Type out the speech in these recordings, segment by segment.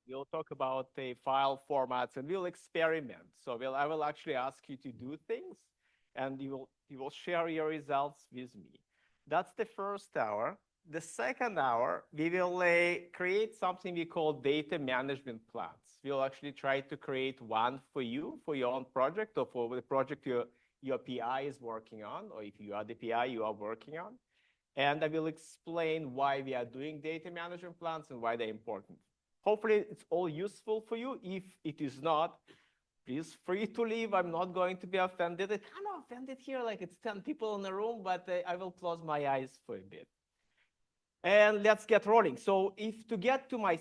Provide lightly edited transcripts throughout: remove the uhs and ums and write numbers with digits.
we'll talk about the file formats, and we'll experiment. So I will actually ask you to do things, and you will share your results with me. That's the first hour. The second hour, we will create something we call data management plans. We'll actually try to create one for you, for your own project, or for the project your PI is working on, or if you are the PI you are working on. And I will explain why we are doing data management plans and why they're important. Hopefully, it's all useful for you. If it is not, please free to leave. I'm not going to be offended. I'm not offended here, like it's 10 people in the room, but I will close my eyes for a bit. And let's get rolling. So if to get to my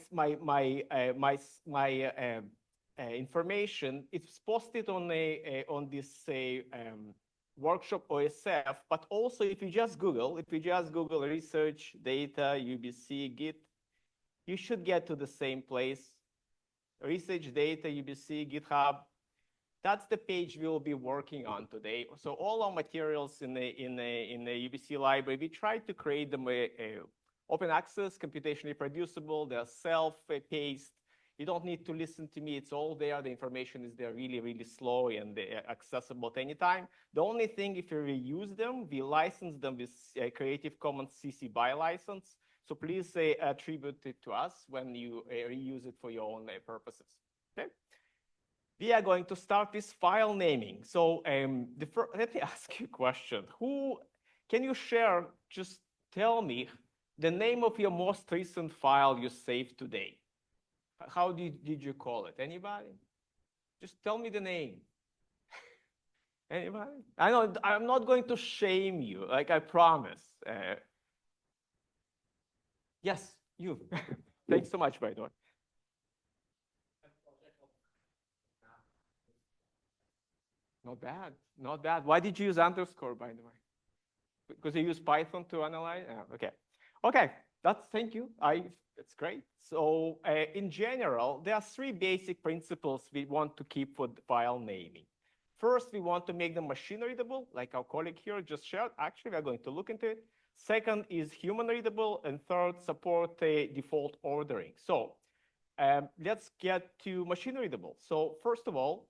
information, it's posted on this workshop OSF, but also if you just Google research data UBC Git, you should get to the same place. Research data UBC GitHub. That's the page we will be working on today. So all our materials in the UBC library, we try to create them open access, computationally reproducible. They're self-paced. You don't need to listen to me. It's all there. The information is there really, really slow and accessible at any time. The only thing, if you reuse them, we license them with Creative Commons CC BY license. So please attribute it to us when you reuse it for your own purposes. Okay. We are going to start with file naming. So let me ask you a question. Can you share, just tell me the name of your most recent file you saved today? How did you call it? Anybody? Just tell me the name. Anybody? I know I'm not going to shame you, like I promise. Yes, you. Thanks so much, by the way. Not bad, not bad. Why did you use underscore, by the way? Because you use Python to analyze? Okay. Okay, thank you. It's great. So in general, there are three basic principles we want to keep for file naming. First, we want to make them machine readable, like our colleague here just shared. Actually, we're going to look into it. Second is human readable. And third, support default ordering. So let's get to machine readable. So first of all,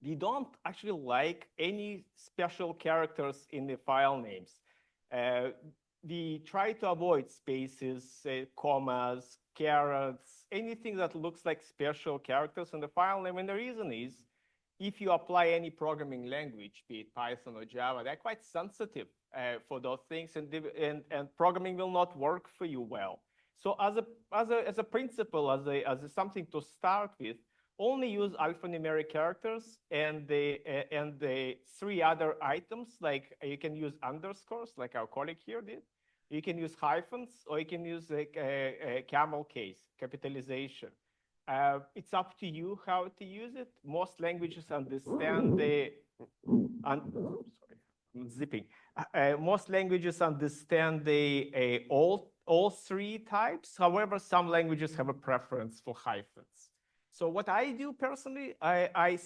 we don't actually like any special characters in the file names. We try to avoid spaces, commas, carets, anything that looks like special characters in the file name. And the reason is, if you apply any programming language, be it Python or Java, they're quite sensitive for those things, and programming will not work for you well. So as a principle, as something to start with, only use alphanumeric characters and the three other items, like you can use underscores, like our colleague here did. You can use hyphens, or you can use a camel case, capitalization. It's up to you how to use it. Most languages understand most languages understand all three types. However, some languages have a preference for hyphens. So what I do personally, I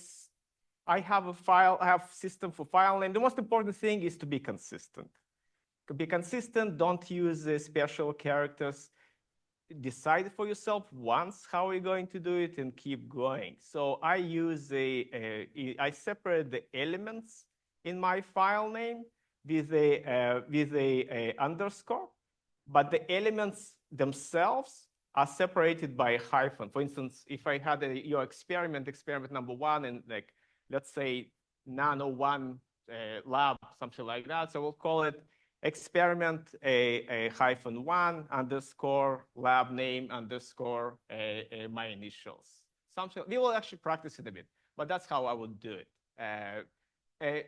have a system for file name. The most important thing is to be consistent. To be consistent, don't use special characters. Decide for yourself once how you're going to do it and keep going. So I I separate the elements in my file name with a underscore, but the elements themselves are separated by a hyphen. For instance, if I had your experiment number one, and like, let's say nano one lab, something like that. So we'll call it experiment a hyphen one underscore lab name underscore my initials. Something we will actually practice it a bit, but that's how I would do it.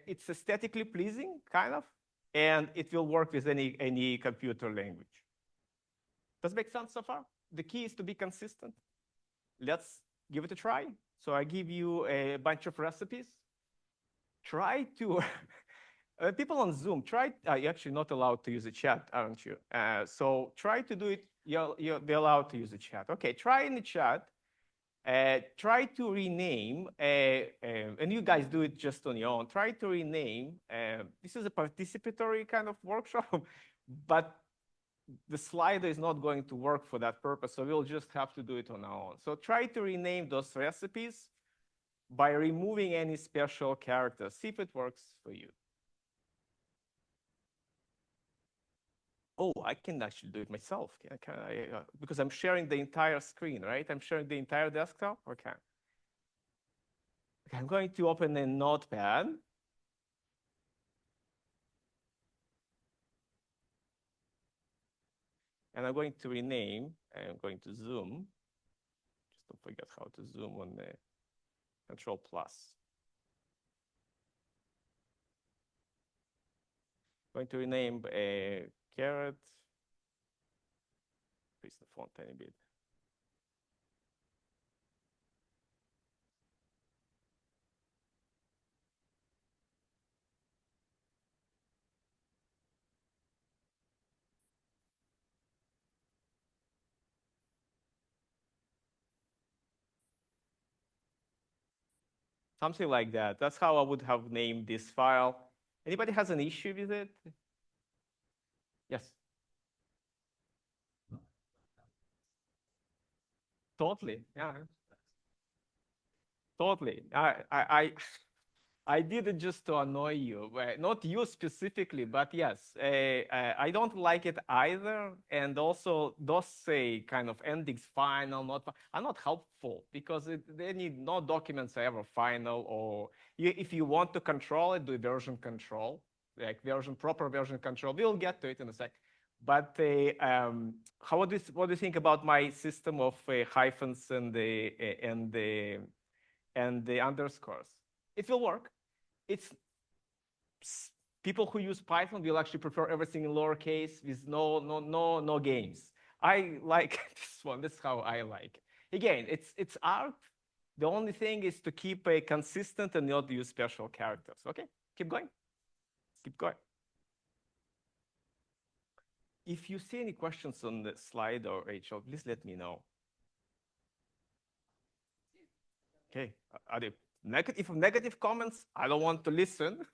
It's aesthetically pleasing, kind of, and it will work with any computer language. Does it make sense so far? The key is to be consistent. Let's give it a try. So I give you a bunch of recipes. Try to, people on Zoom, you're actually not allowed to use a chat, aren't you? So try to do it, you'll be allowed to use a chat. Okay, try in the chat. Try to rename, and you guys do it just on your own. Try to rename, this is a participatory kind of workshop, but the slider is not going to work for that purpose, so we'll just have to do it on our own. So try to rename those recipes by removing any special characters. See if it works for you. Oh, I can actually do it myself. Because I'm sharing the entire screen, right? I'm sharing the entire desktop. Okay. I'm going to open a notepad. And I'm going to rename, I'm going to zoom. Just don't forget how to zoom on the Control+. Going to rename a caret. Increase the font a tiny bit. Something like that. That's how I would have named this file. Anybody has an issue with it? Yes. Totally. Yeah. Totally. I did it just to annoy you, not you specifically, but yes, I don't like it either. And also those say kind of endings final, not are not helpful because they need no documents are ever final. Or if you want to control it, do version control, like proper version control. We'll get to it in a sec. But what do you think about my system of hyphens and the underscores? It will work. It's people who use Python will actually prefer everything in lowercase with no games. I like this one. This is how I like. Again, it's art. The only thing is to keep a consistent and not use special characters. Okay, keep going. Keep going. If you see any questions on the slide or Rachel, please let me know. Okay, are they negative comments? I don't want to listen.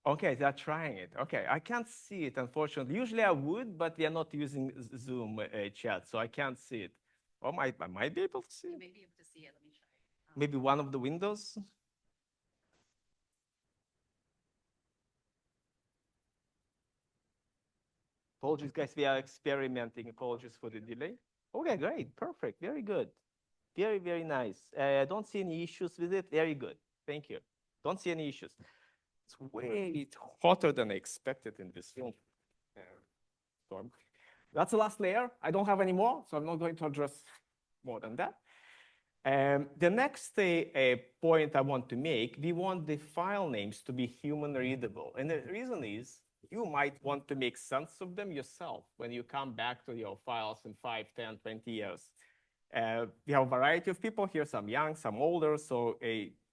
Okay, they're trying it. Okay, I can't see it, unfortunately. Usually I would, but we are not using Zoom chat, so I can't see it. Oh, I might be able to see it. You may be able to see it. Let me try. Maybe one of the windows. Apologies, guys, we are experimenting. Apologies for the delay. Okay, great, perfect, very good. Very, very nice. Don't see any issues with it. Very good. Thank you. Don't see any issues. It's way hotter than I expected in this room. So that's the last layer. I don't have any more, so I'm not going to address more than that. The next point I want to make, we want the file names to be human readable. And the reason is you might want to make sense of them yourself when you come back to your files in 5, 10, 20 years. We have a variety of people here, some young, some older. So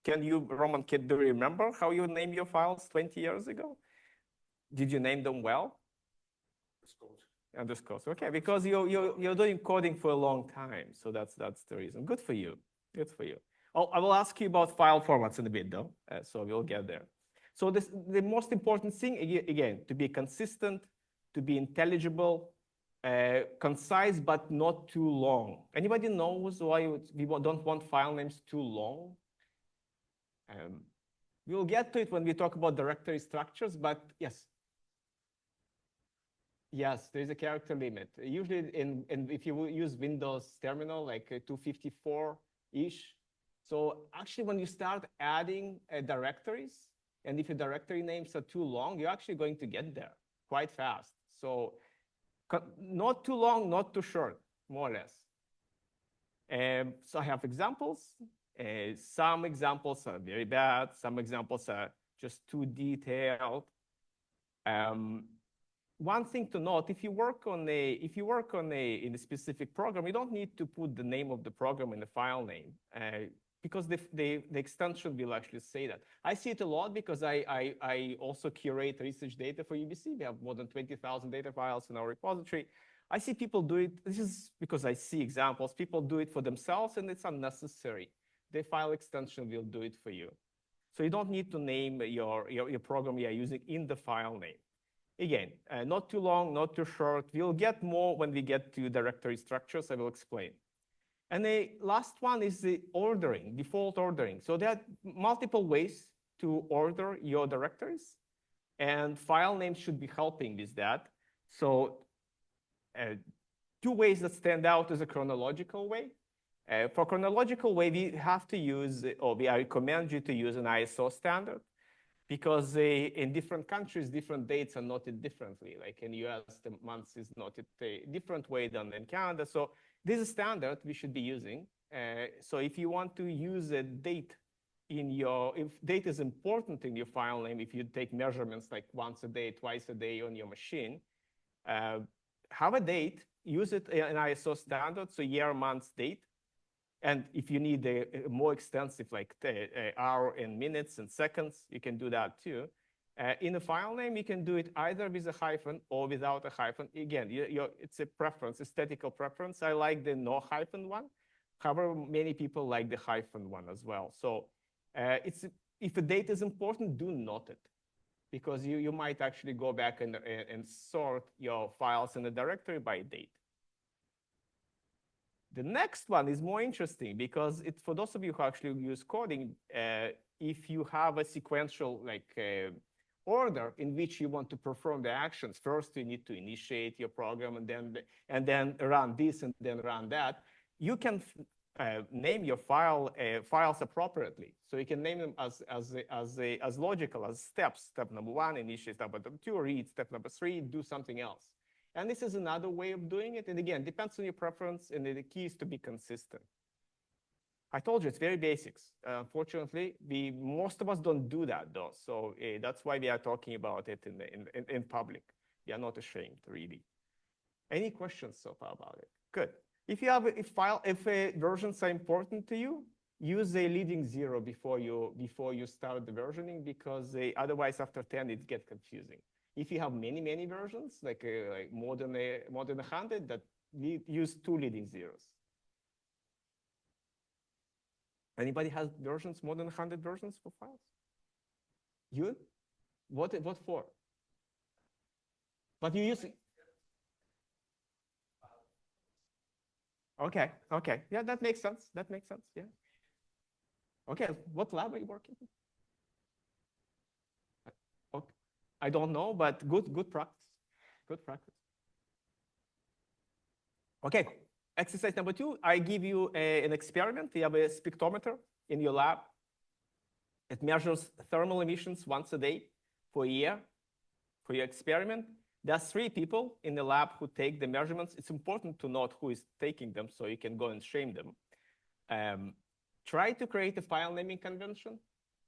can you, Roman, do you remember how you named your files 20 years ago? Did you name them well? Underscores. Okay, because you're doing coding for a long time. So that's the reason. Good for you. Good for you. I will ask you about file formats in a bit, though. So we'll get there. So the most important thing, again, to be consistent, to be intelligible, concise, but not too long. Anybody knows why we don't want file names too long? We'll get to it when we talk about directory structures, but yes. Yes, there's a character limit. Usually, if you use Windows terminal, like 254-ish. So actually, when you start adding directories, and if your directory names are too long, you're actually going to get there quite fast. So not too long, not too short, more or less. So I have examples. Some examples are very bad. Some examples are just too detailed. One thing to note: if you work in a specific program, you don't need to put the name of the program in the file name. Because the extension will actually say that. I see it a lot because I also curate research data for UBC. We have more than 20,000 data files in our repository. I see people do it. This is because I see examples. People do it for themselves, and it's unnecessary. The file extension will do it for you. So you don't need to name your program you are using in the file name. Again, not too long, not too short. We'll get more when we get to directory structures. I will explain. And the last one is the ordering, default ordering. So there are multiple ways to order your directories, and file names should be helping with that. So two ways that stand out is a chronological way. For chronological way, we have to use, or I recommend you to use an ISO standard, because in different countries, different dates are noted differently. Like in US, the months is noted a different way than in Canada. So this is standard we should be using. So if you want to use a date in if date is important in your file name, if you take measurements like once a day, twice a day on your machine, have a date, use it in ISO standard, so year, month, date. And if you need a more extensive, like hour and minutes and seconds, you can do that too. In a file name, you can do it either with a hyphen or without a hyphen. Again, it's a preference, aesthetical preference. I like the no hyphen one. However, many people like the hyphen one as well. So if a date is important, do note it, because you might actually go back and sort your files in the directory by date. The next one is more interesting, because it's for those of you who actually use coding, if you have a sequential order in which you want to perform the actions, first you need to initiate your program and then run this and then run that, you can name your files appropriately. So you can name them as logical, as steps. Step number 1, initiate. Step number 2, read. Step number 3, do something else. And this is another way of doing it. And again, depends on your preference, and the key is to be consistent. I told you, it's very basics. Unfortunately, most of us don't do that, though. So that's why we are talking about it in public. We are not ashamed, really. Any questions so far about it? Good. If you have if versions are important to you, use a leading 0 before you start the versioning, because otherwise after 10 it gets confusing. If you have many versions, like more than 100, that we use 2 leading zeros. Anybody has versions, more than 100 versions for files? You? What for? But you use. Okay. Yeah, that makes sense. Yeah. Okay, what lab are you working in? Okay. I don't know, but good practice. Good practice. Okay, exercise number 2, I give you an experiment. You have a spectrometer in your lab. It measures thermal emissions once a day for a year for your experiment. There's 3 people in the lab who take the measurements. It's important to note who is taking them so you can go and shame them. Try to create a file naming convention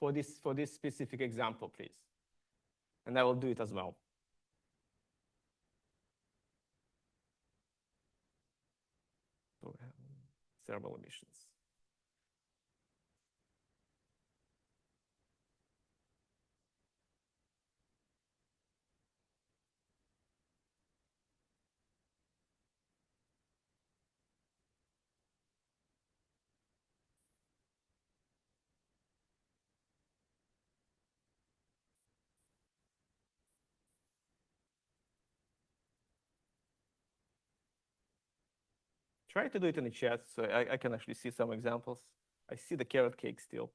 for this specific example, please. And I will do it as well. So, thermal emissions. Try to do it in the chat so I can actually see some examples. I see the carrot cake still.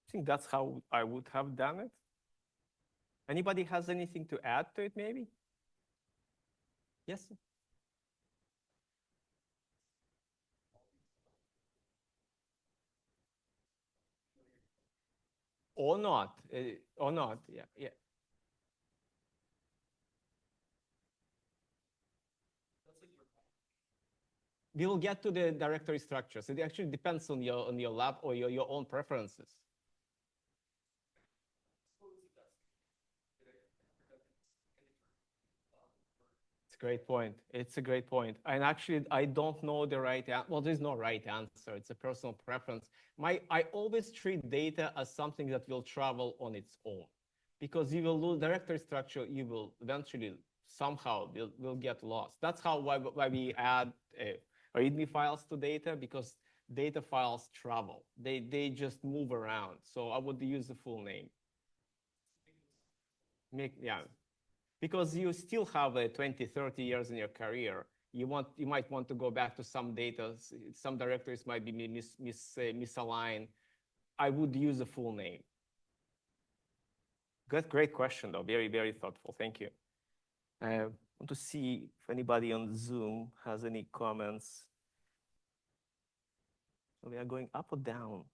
I think that's how I would have done it. Anybody has anything to add to it, maybe? Yes? Or not, yeah. We will get to the directory structures. It actually depends on your lab or your own preferences. It's a great point. It's a great point. And actually, I don't know the right answer. Well, there's no right answer. It's a personal preference. I always treat data as something that will travel on its own, because you will lose directory structure. You will eventually somehow will get lost. That's why we add README files to data, because data files travel. They just move around. So I would use the full name. Yeah, because you still have 20, 30 years in your career. You might want to go back to some data. Some directories might be misaligned. I would use the full name. Good, great question though. Very, very thoughtful. Thank you. I want to see if anybody on Zoom has any comments. So we are going up or down?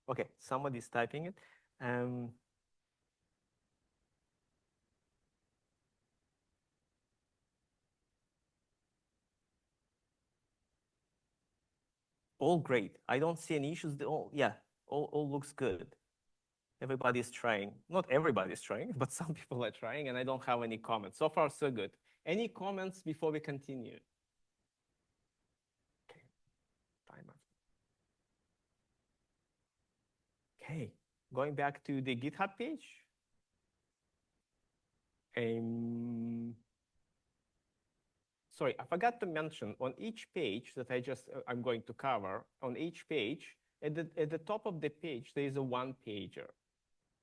Okay, somebody's typing it. All great. I don't see any issues. Yeah, all looks good. Everybody's trying. Not everybody's trying, but some people are trying, and I don't have any comments. So far, so good. Any comments before we continue? Okay, timer. Okay, going back to the GitHub page. Sorry, I forgot to mention on each page that I'm going to cover, on each page, at the top of the page, there is a one-pager.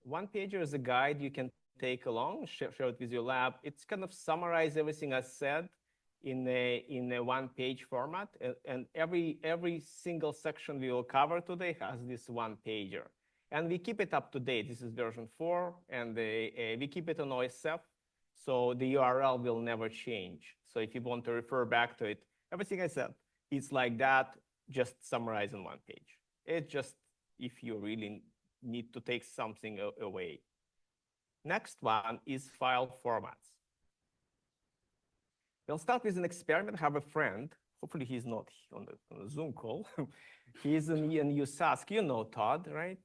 One-pager is a guide you can take along, share it with your lab. It's kind of summarize everything I said in a one-page format. And every single section we will cover today has this one-pager. And we keep it up to date. This is version 4, and we keep it on OSF. So the URL will never change. So if you want to refer back to it, everything I said, it's like that, just summarized on one page. It's just if you really need to take something away. Next one is file formats. We'll start with an experiment. I have a friend. Hopefully he's not on the Zoom call. He's in USask. You know Todd, right?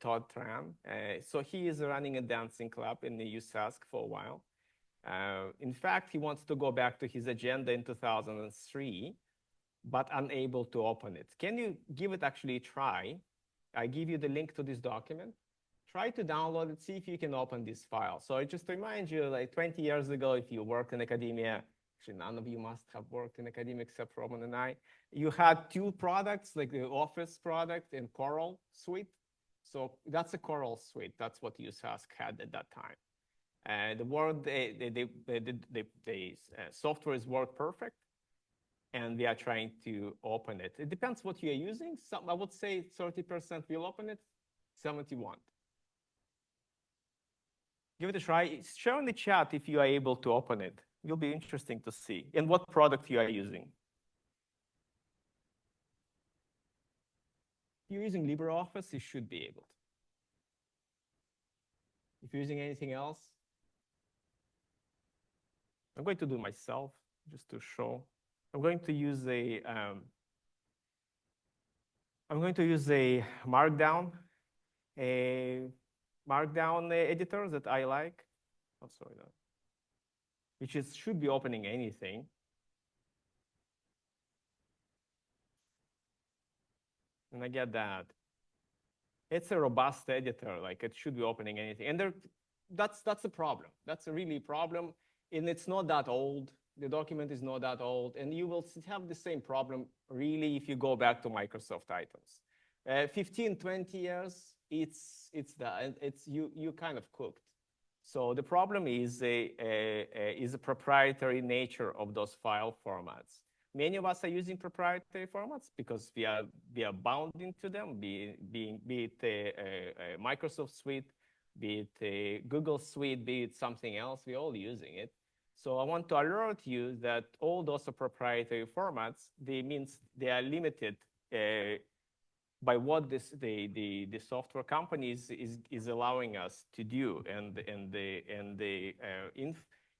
Todd Tran. So he is running a dancing club in the USask for a while. In fact, he wants to go back to his agenda in 2003, but unable to open it. Can you give it actually a try? I give you the link to this document. Try to download it, see if you can open this file. So I just remind you, like 20 years ago, if you worked in academia, actually none of you must have worked in academia except Roman and I, you had two products, like the Office product and Coral Suite. So that's a Coral Suite. That's what USask had at that time. The software is WordPerfect, and we are trying to open it. It depends what you are using. I would say 30% will open it, 70% won't. Give it a try. Share in the chat if you are able to open it. It will be interesting to see. And what product you are using. If you're using LibreOffice, you should be able to. If you're using anything else, I'm going to do it myself just to show. I'm going to use a Markdown, editor that I like. Oh, sorry, no. Which should be opening anything. And I get that. It's a robust editor, like it should be opening anything. And that's a problem. That's a really problem. And it's not that old. The document is not that old. And you will have the same problem, really, if you go back to Microsoft items. 15, 20 years, you kind of cooked. So the problem is a proprietary nature of those file formats. Many of us are using proprietary formats because we are bound into them, be it a Microsoft suite, be it a Google suite, be it something else, we're all using it. So I want to alert you that all those are proprietary formats. Means they are limited by what the software companies is allowing us to do,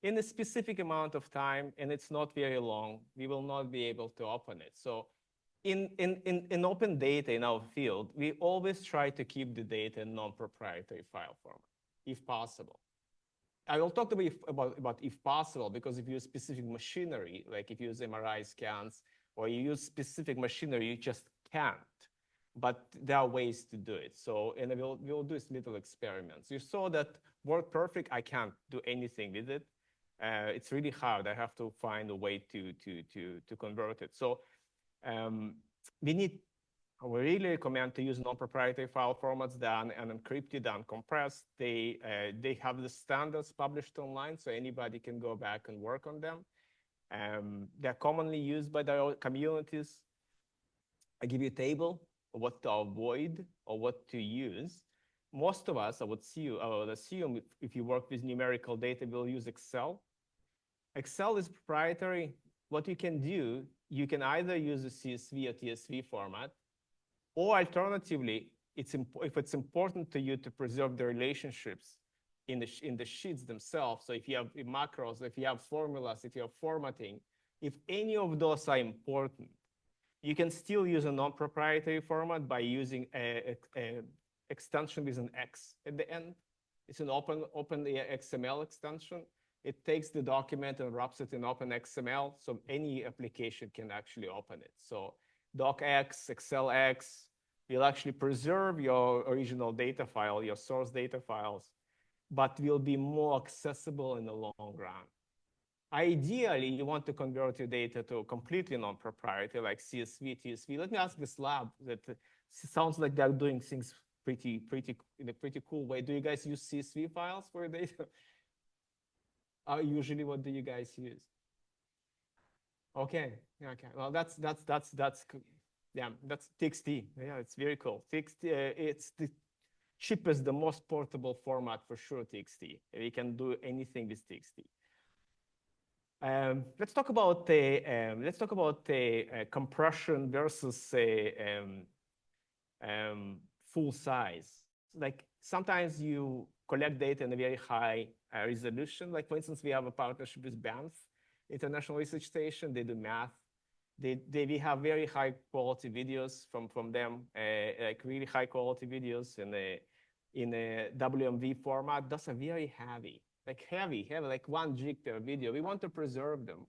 in a specific amount of time, and it's not very long, we will not be able to open it. So in open data in our field, we always try to keep the data in non-proprietary file format, if possible. I will talk about if possible, because if you use specific machinery, like if you use MRI scans, or you use specific machinery, you just can't. But there are ways to do it. So, and we'll do little experiments. You saw that WordPerfect, I can't do anything with it. It's really hard. I have to find a way to convert it. So we need we really recommend to use non-proprietary file formats that are unencrypted, uncompressed. They have the standards published online, so anybody can go back and work on them. They're commonly used by the communities. I give you a table of what to avoid or what to use. Most of us, I would assume if you work with numerical data, will use Excel. Excel is proprietary. What you can do, you can either use a CSV or TSV format, or alternatively, if it's important to you to preserve the relationships in the sheets themselves, so if you have macros, if you have formulas, if you have formatting, if any of those are important, you can still use a non-proprietary format by using a extension with an X at the end. It's an open XML extension. It takes the document and wraps it in open XML, so any application can actually open it. So docx, excelx, will actually preserve your original data file, your source data files, but will be more accessible in the long run. Ideally, you want to convert your data to a completely non-proprietary, like CSV, TSV. Let me ask this lab that sounds like they're doing things in a pretty cool way. Do you guys use CSV files for your data? Usually, what do you guys use? Okay. Well, that's yeah, that's TXT. Yeah, it's very cool. TXT, it's the cheapest, the most portable format for sure. TXT. We can do anything with TXT. Let's talk about compression versus full size. Like sometimes you collect data in a very high resolution. Like for instance, we have a partnership with Banff International Research Station. They do math. We have very high quality videos from them, like really high quality videos in a WMV format. Those are very heavy, like heavy, like 1 gig per video. We want to preserve them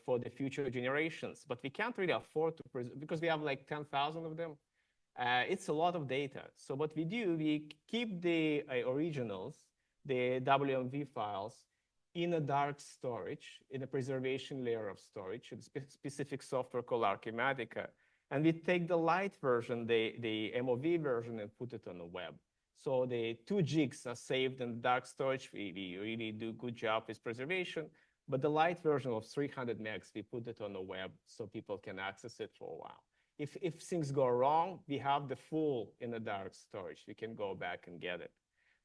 for the future generations, but we can't really afford to preserve because we have like 10,000 of them. It's a lot of data. So what we do, we keep the originals, the WMV files, in a dark storage, in a preservation layer of storage, a specific software called Archimatica. And we take the light version, the MOV version, and put it on the web. So the 2 gigs are saved in dark storage. We really do a good job with preservation. But the light version of 300 megs, we put it on the web so people can access it for a while. If things go wrong, we have the full in the dark storage. We can go back and get it.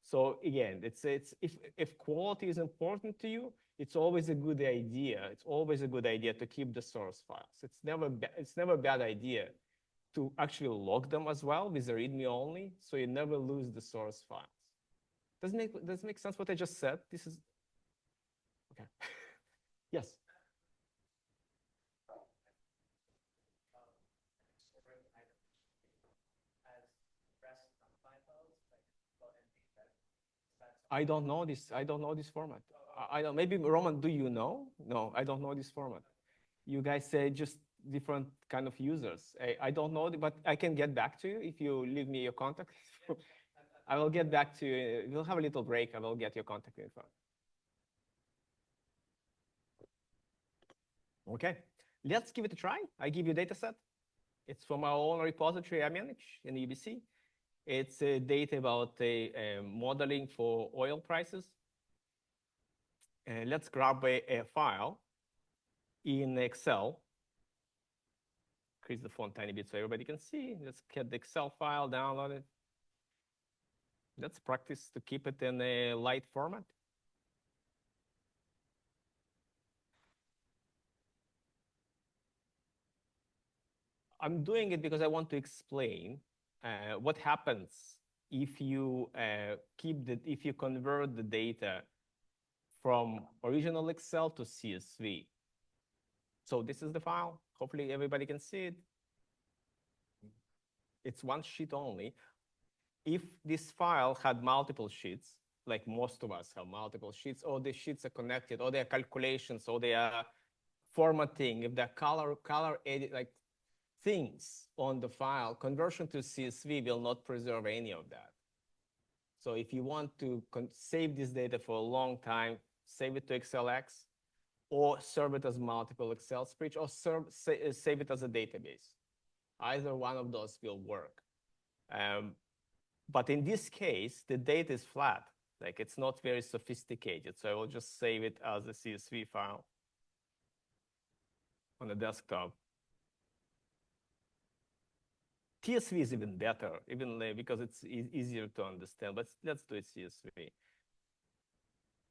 So again, if quality is important to you, it's always a good idea. It's always a good idea to keep the source files. It's never a bad idea to actually log them as well with the README only, so you never lose the source files. Does it make sense what I just said? This is okay. Yes. I don't know this. I don't know this format. I don't. Maybe Roman, do you know? No, I don't know this format. You guys say just different kind of users. I don't know, but I can get back to you if you leave me your contact. I will get back to you. We'll have a little break. I will get your contact info. Okay, let's give it a try. I give you a data set. It's from our own repository I manage in UBC. It's data about modeling for oil prices. Let's grab a file in Excel. Increase the font a tiny bit so everybody can see. Let's get the Excel file, download it. Let's practice to keep it in a light format. I'm doing it because I want to explain what happens if you if you convert the data from original Excel to CSV. So this is the file. Hopefully everybody can see it. It's 1 sheet only. If this file had multiple sheets, like most of us have multiple sheets, or the sheets are connected, or they are calculations, or they are formatting, if they're color edit, like things on the file, conversion to CSV will not preserve any of that. So if you want to save this data for a long time, save it to XLX, or serve it as multiple Excel spreadsheets, or save it as a database. Either one of those will work. But in this case, the data is flat. Like it's not very sophisticated. So I will just save it as a CSV file on the desktop. TSV is even better, even because it's easier to understand. But let's do it CSV.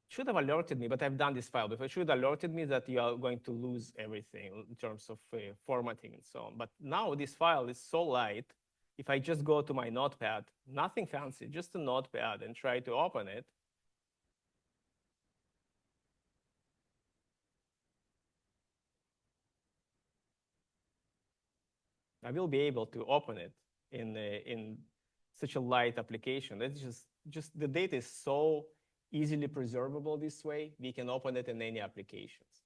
Should have alerted me, but I've done this file before. It should have alerted me that you are going to lose everything in terms of formatting and so on. But now this file is so light. If I just go to my notepad, nothing fancy, just a notepad, and try to open it, I will be able to open it in such a light application. It's just the data is so easily preservable this way. We can open it in any applications.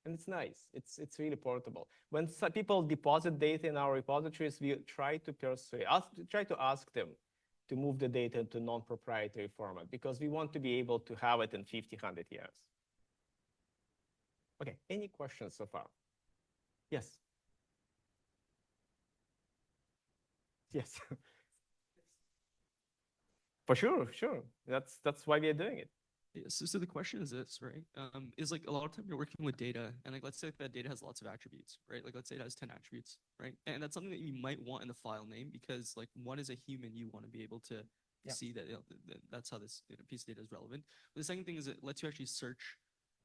And it's nice. It's really portable. When people deposit data in our repositories, we try to ask them to move the data to non-proprietary format because we want to be able to have it in 50, 100 years. Okay, any questions so far? Yes. Yes. For sure, sure. That's why we are doing it. Yeah, so the question is this, right? Is like a lot of time you're working with data, and like let's say that data has lots of attributes, right? Like let's say it has 10 attributes, right? And that's something that you might want in the file name because like one is a human, you want to be able to see that, that's how this piece of data is relevant. But the second thing is it lets you actually search,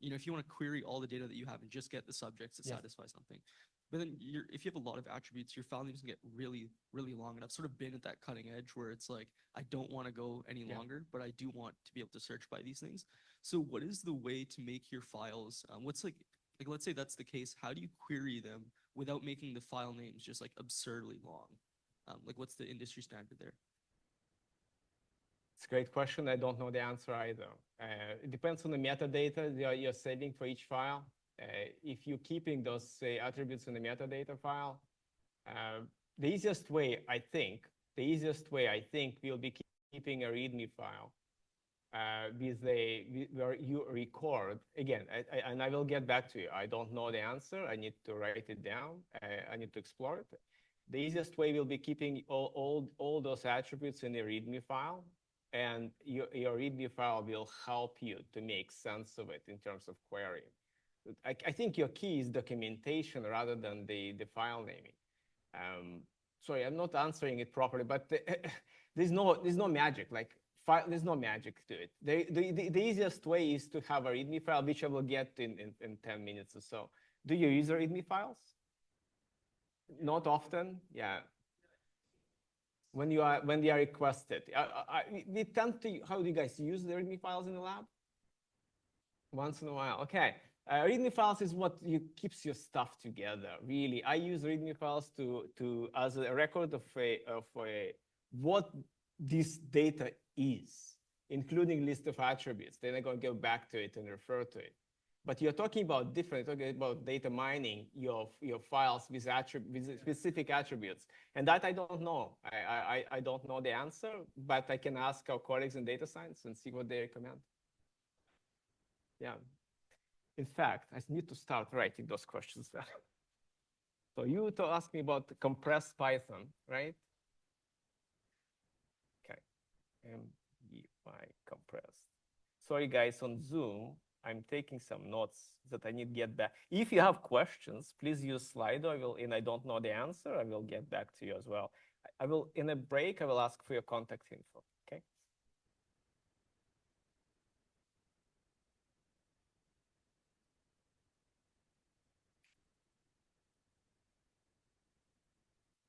if you want to query all the data that you have and just get the subjects that satisfy something. But then if you have a lot of attributes, your file names can get really, really long. And I've sort of been at that cutting edge where it's like, I don't want to go any longer, but I do want to be able to search by these things. So what is the way to make your files, what's like, let's say that's the case, how do you query them without making the file names just like absurdly long? Like what's the industry standard there? It's a great question. I don't know the answer either. It depends on the metadata you're saving for each file. If you're keeping those attributes in the metadata file, the easiest way, I think, will be keeping a README file where you record. Again, and I will get back to you. I don't know the answer. I need to write it down. I need to explore it. The easiest way will be keeping all those attributes in the README file. And your README file will help you to make sense of it in terms of querying. I think your key is documentation rather than the file naming. Sorry, I'm not answering it properly, but there's no magic. Like there's no magic to it. The easiest way is to have a README file, which I will get in 10 minutes or so. Do you use README files? Not often, yeah. When they are requested, we tend to. How do you guys use the README files in the lab? Once in a while, okay. README files is what keeps your stuff together. Really, I use README files as a record of what this data is, including list of attributes. Then I'm going to go back to it and refer to it. But you're talking about data mining your files with specific attributes, and that I don't know. I don't know the answer, but I can ask our colleagues in data science and see what they recommend. Yeah. In fact, I need to start writing those questions down. So you to ask me about compressed Python, right? Okay. MDY compressed. Sorry, guys, on Zoom, I'm taking some notes that I need to get back. If you have questions, please use Slido. And I don't know the answer, I will get back to you as well. I will, in a break, I will ask for your contact info, okay?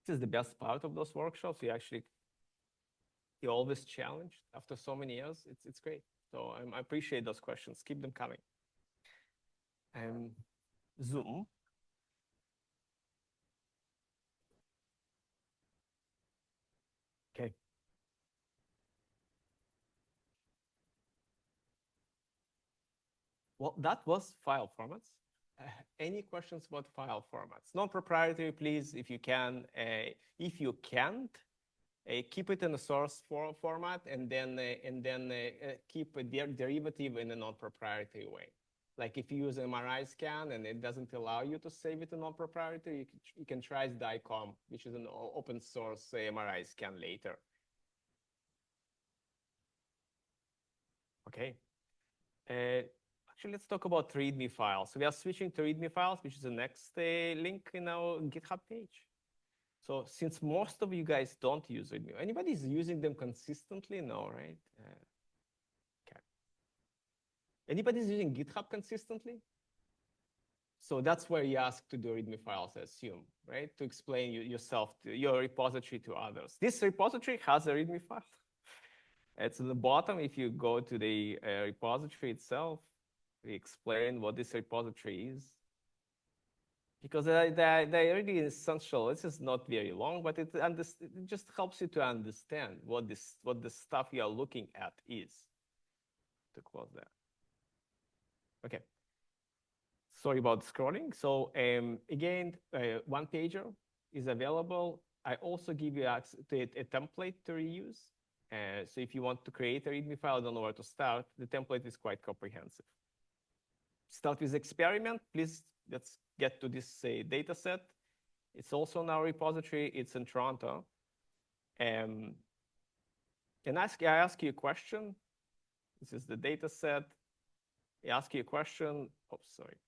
This is the best part of those workshops. You're always challenged after so many years. It's great. So I appreciate those questions. Keep them coming. Zoom. Okay. Well, that was file formats. Any questions about file formats? Non-proprietary, please, if you can. If you can't, keep it in a source format and then keep a derivative in a non-proprietary way. Like if you use an MRI scan and it doesn't allow you to save it in non-proprietary, you can try DICOM, which is an open source MRI scan later. Okay. Actually, let's talk about README files. So we are switching to README files, which is the next link in our GitHub page. So since most of you guys don't use README, anybody is using them consistently? No, right? Okay. Anybody is using GitHub consistently? So that's where you ask to do README files, I assume, right? To explain yourself, to your repository to others. This repository has a README file. It's at the bottom. If you go to the repository itself, we explain what this repository is. Because they're really essential. This is not very long, but it just helps you to understand what the stuff you are looking at is. To close that. Okay. Sorry about scrolling. So again, one pager is available. I also give you access to a template to reuse. So if you want to create a README file, I don't know where to start. The template is quite comprehensive. Start with experiment. Please, let's get to this data set. It's also in our repository. It's in Toronto. And I ask you a question. This is the data set. I ask you a question. Oh, sorry.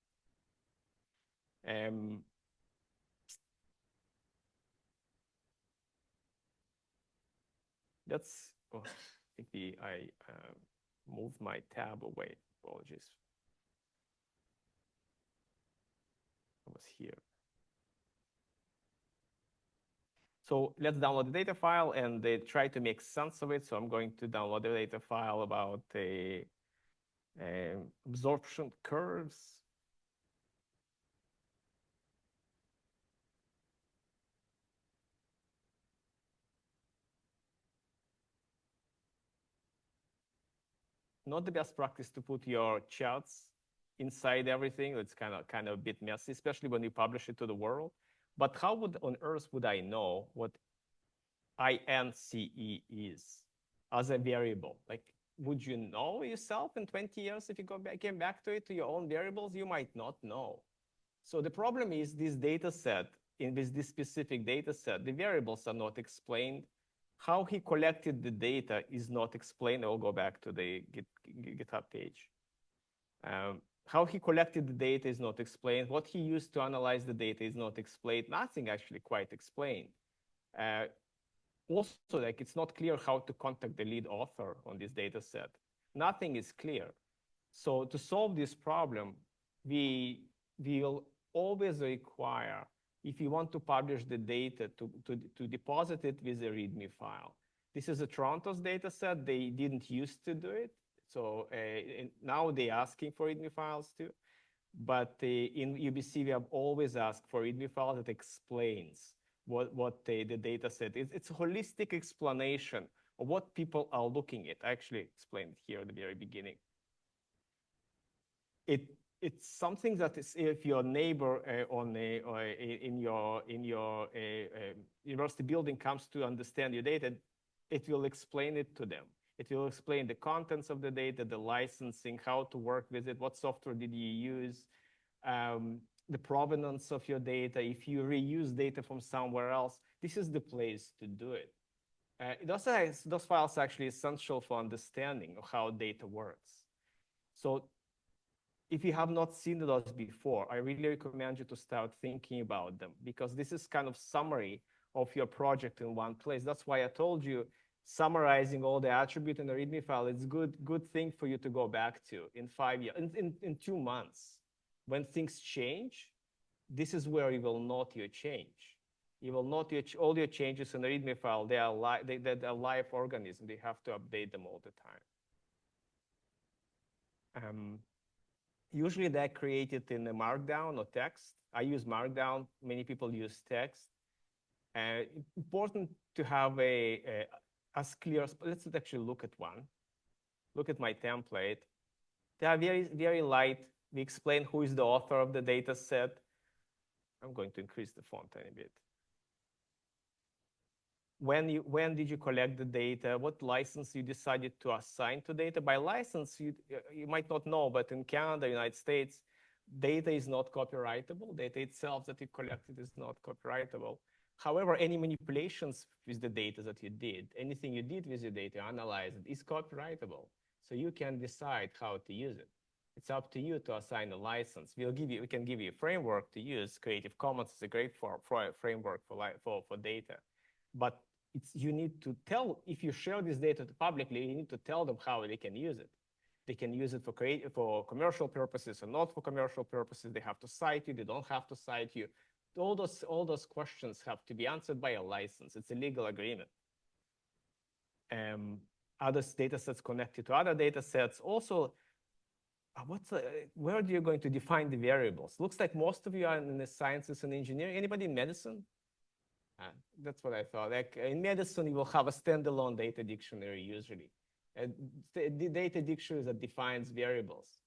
That's, oh, maybe I moved my tab away. Apologies. I was here. So let's download the data file and try to make sense of it. So I'm going to download the data file about the absorption curves. Not the best practice to put your charts inside everything. It's kind of a bit messy, especially when you publish it to the world. But how on earth would I know what INCE is as a variable? Like, would you know yourself in 20 years if you came back to it, to your own variables? You might not know. So the problem is this data set, in this specific data set, the variables are not explained. How he collected the data is not explained. I'll go back to the GitHub page. How he collected the data is not explained. What he used to analyze the data is not explained. Nothing actually quite explained. Also, like, it's not clear how to contact the lead author on this data set. Nothing is clear. So to solve this problem, we will always require, if you want to publish the data, to deposit it with a README file. This is a Toronto's data set. They didn't used to do it. So now they're asking for README files too. But in UBC, we have always asked for README file that explains what the data set is. It's a holistic explanation of what people are looking at. I actually explained here at the very beginning. It's something that is, if your neighbor in your university building comes to understand your data, it will explain it to them. It will explain the contents of the data, the licensing, how to work with it, what software did you use, the provenance of your data. If you reuse data from somewhere else, this is the place to do it. Those files are actually essential for understanding of how data works. So if you have not seen those before, I really recommend you to start thinking about them, because this is kind of summary of your project in one place. That's why I told you summarizing all the attribute in the README file is good thing for you to go back to in 5 years, in 2 months. When things change, this is where you will note your change. You will note all your changes in the README file. They are live organisms. They have to update them all the time. Usually they're created in a Markdown or text. I use Markdown. Many people use text. Important to have as clear. Let's actually look at one. Look at my template. They are very, very light. We explain who is the author of the data set. I'm going to increase the font a bit. when did you collect the data, what license you decided to assign to data. By license, you might not know, but in Canada, United States, data is not copyrightable. Data itself that you collected is not copyrightable. However, any manipulations with the data that you did, anything you did with your data, analyze it, is copyrightable. So you can decide how to use it. It's up to you to assign a license. We can give you a framework to use. Creative Commons is a great framework for data. But you need to tell, if you share this data publicly, you need to tell them how they can use it. They can use it for commercial purposes or not for commercial purposes. They have to cite you. They don't have to cite you. All those questions have to be answered by a license. It's a legal agreement. Other data sets connected to other data sets. Also, where are you going to define the variables? Looks like most of you are in the sciences and engineering. Anybody in medicine? That's what I thought. Like in medicine, you will have a standalone data dictionary usually. The data dictionary that defines variables.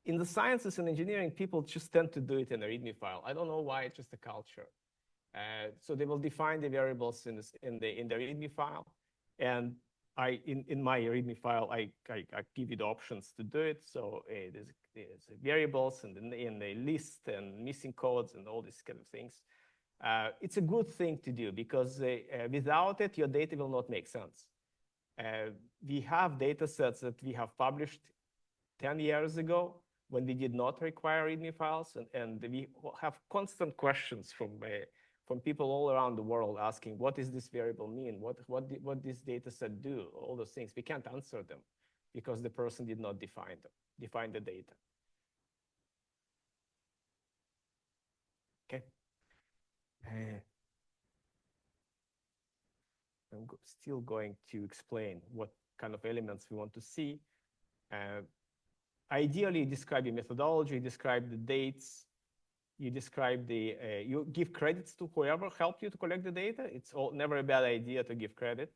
In the sciences and engineering, people just tend to do it in a README file. I don't know why, it's just a culture. So they will define the variables in the README file. And in my README file, I give you the options to do it. So there's variables and in the list and missing codes and all these kind of things. It's a good thing to do because without it, your data will not make sense. We have data sets that we have published 10 years ago when we did not require README files, and we have constant questions from people all around the world asking, what does this variable mean? What this data set do? All those things. We can't answer them because the person did not define the data. Okay. I'm still going to explain what kind of elements we want to see. Ideally, describe your methodology, describe the dates, you describe you give credits to whoever helped you to collect the data. It's never a bad idea to give credit.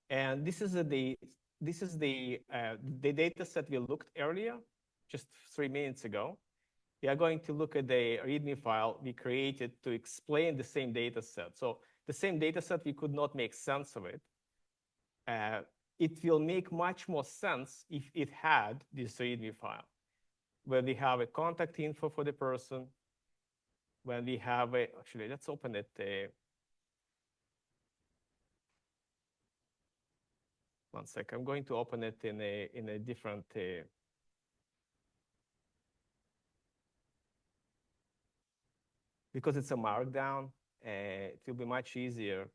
And this is the data set we looked earlier, just 3 minutes ago. We are going to look at the README file we created to explain the same data set. So the same data set, we could not make sense of it. It will make much more sense if it had this README file, where we have a contact info for the person, when we have actually, let's open it. One sec, I'm going to open it in a different, because it's a markdown, it will be much easier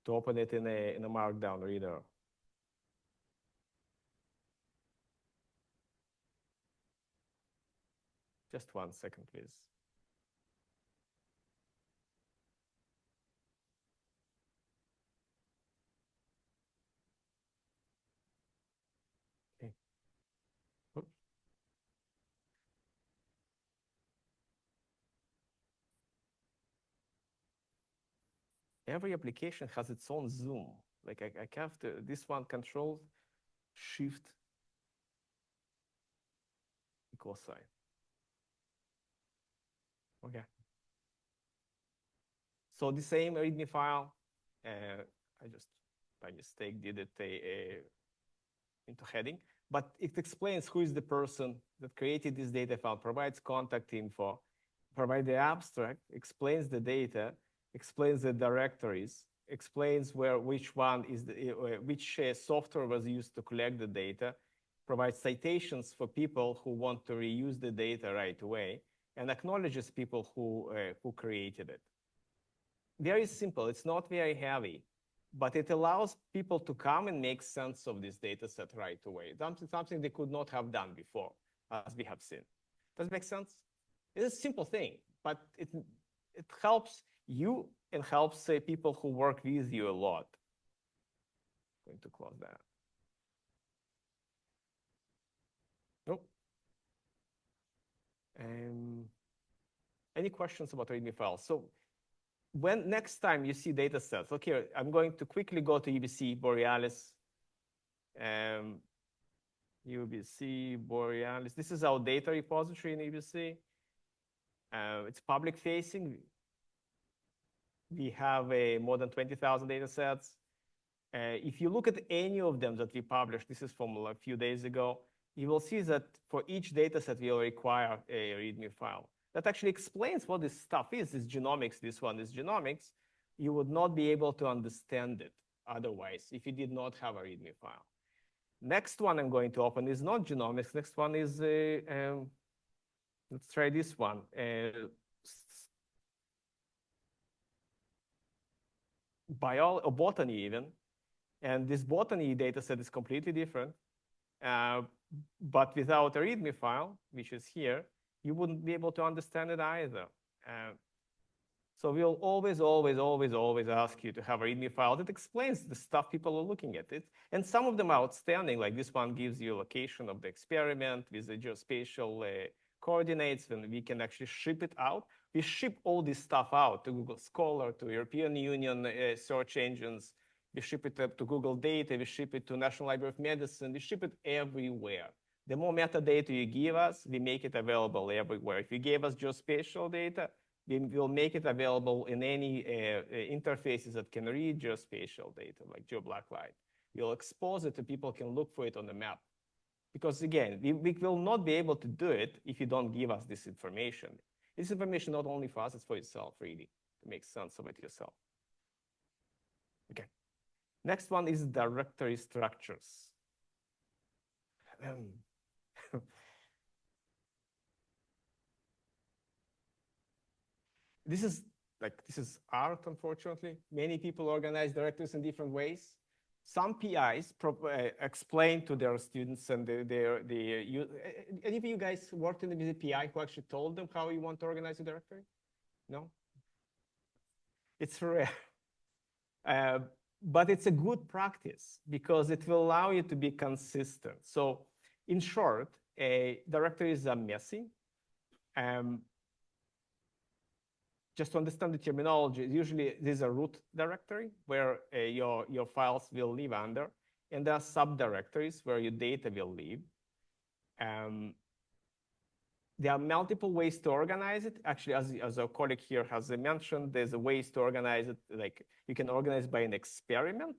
to open it in a markdown reader. Just 1 second, please. Okay. Oops. Every application has its own zoom. Like I have to, this one Control Shift equal sign. Okay. So the same README file, I just by mistake did it into heading, but it explains who is the person that created this data file, provides contact info, provides the abstract, explains the data, explains the directories, explains which software was used to collect the data, provides citations for people who want to reuse the data right away, and acknowledges people who created it. Very simple. It's not very heavy, but it allows people to come and make sense of this data set right away. Something they could not have done before, as we have seen. Does it make sense? It's a simple thing, but it helps you and helps people who work with you a lot. I'm going to close that. Nope. Any questions about README files? So when next time you see data sets, okay, I'm going to quickly go to UBC, Borealis, UBC, Borealis. This is our data repository in UBC. It's public facing. We have more than 20,000 data sets. If you look at any of them that we published, this is from a few days ago, you will see that for each data set, we will require a README file. That actually explains what this stuff is. This genomics, this one is genomics. You would not be able to understand it otherwise if you did not have a README file. Next one I'm going to open is not genomics. Next one is, let's try this one. Biology or botany even. And this botany data set is completely different. But without a README file, which is here, you wouldn't be able to understand it either. So we'll always ask you to have a README file that explains the stuff people are looking at it. And some of them are outstanding, like this one gives you a location of the experiment with the geospatial coordinates, and we can actually ship it out. We ship all this stuff out to Google Scholar, to European Union search engines. We ship it up to Google Data. We ship it to National Library of Medicine. We ship it everywhere. The more metadata you give us, we make it available everywhere. If you gave us geospatial data, we will make it available in any interfaces that can read geospatial data, like GeoBlacklight. We'll expose it so people can look for it on the map. Because again, we will not be able to do it if you don't give us this information. This information not only for us, it's for yourself, really, to make sense of it yourself. Okay. Next one is directory structures. This is art, unfortunately. Many people organize directories in different ways. Some PIs explain to their students and any of you guys worked with a PI who actually told them how you want to organize a directory? No? It's rare. But it's a good practice because it will allow you to be consistent. So in short, directories are messy. Just to understand the terminology, usually there's a root directory where your files will live under, and there are subdirectories where your data will live. There are multiple ways to organize it. Actually, as our colleague here has mentioned, there's a ways to organize it. Like you can organize by an experiment,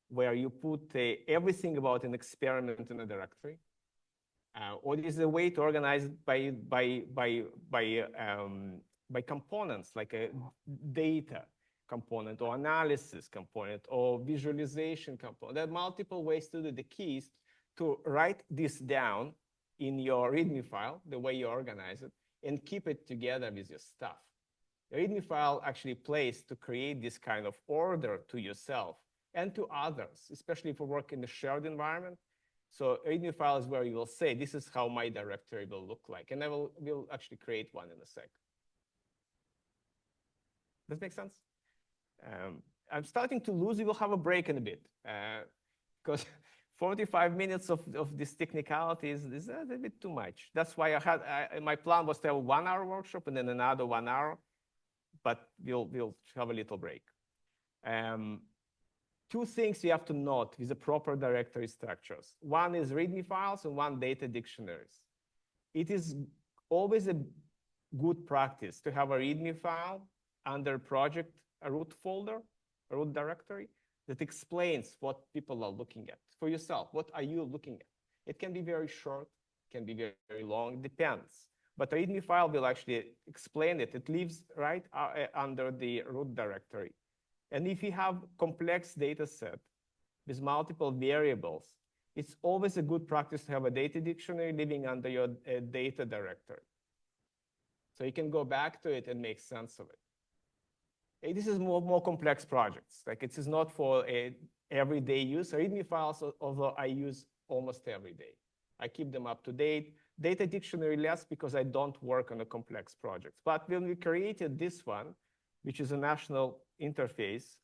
where you put everything about an experiment in a directory. Or there's a way to organize it by components, like a data component or analysis component or visualization component. There are multiple ways to do. The key is to write this down in your README file, the way you organize it, and keep it together with your stuff. The README file actually plays to create this kind of order to yourself and to others, especially if you work in a shared environment. So README file is where you will say, this is how my directory will look like. And we'll actually create one in a sec. Does that make sense? I'm starting to lose. We will have a break in a bit because 45 minutes of this technicalities is a bit too much. That's why my plan was to have a 1 hour workshop and then another 1 hour, but we'll have a little break. Two things you have to note with the proper directory structures. One is README files and one data dictionaries. It is always a good practice to have a README file under project, a root folder, a root directory that explains what people are looking at for yourself. What are you looking at? It can be very short, can be very long, depends. But a README file will actually explain it. It lives right under the root directory. And if you have complex data set with multiple variables, it's always a good practice to have a data dictionary living under your data directory. So you can go back to it and make sense of it. This is more complex projects. Like it is not for everyday use. README files, although I use almost every day. I keep them up to date. Data dictionary less because I don't work on a complex projects. But when we created this one, which is a national interface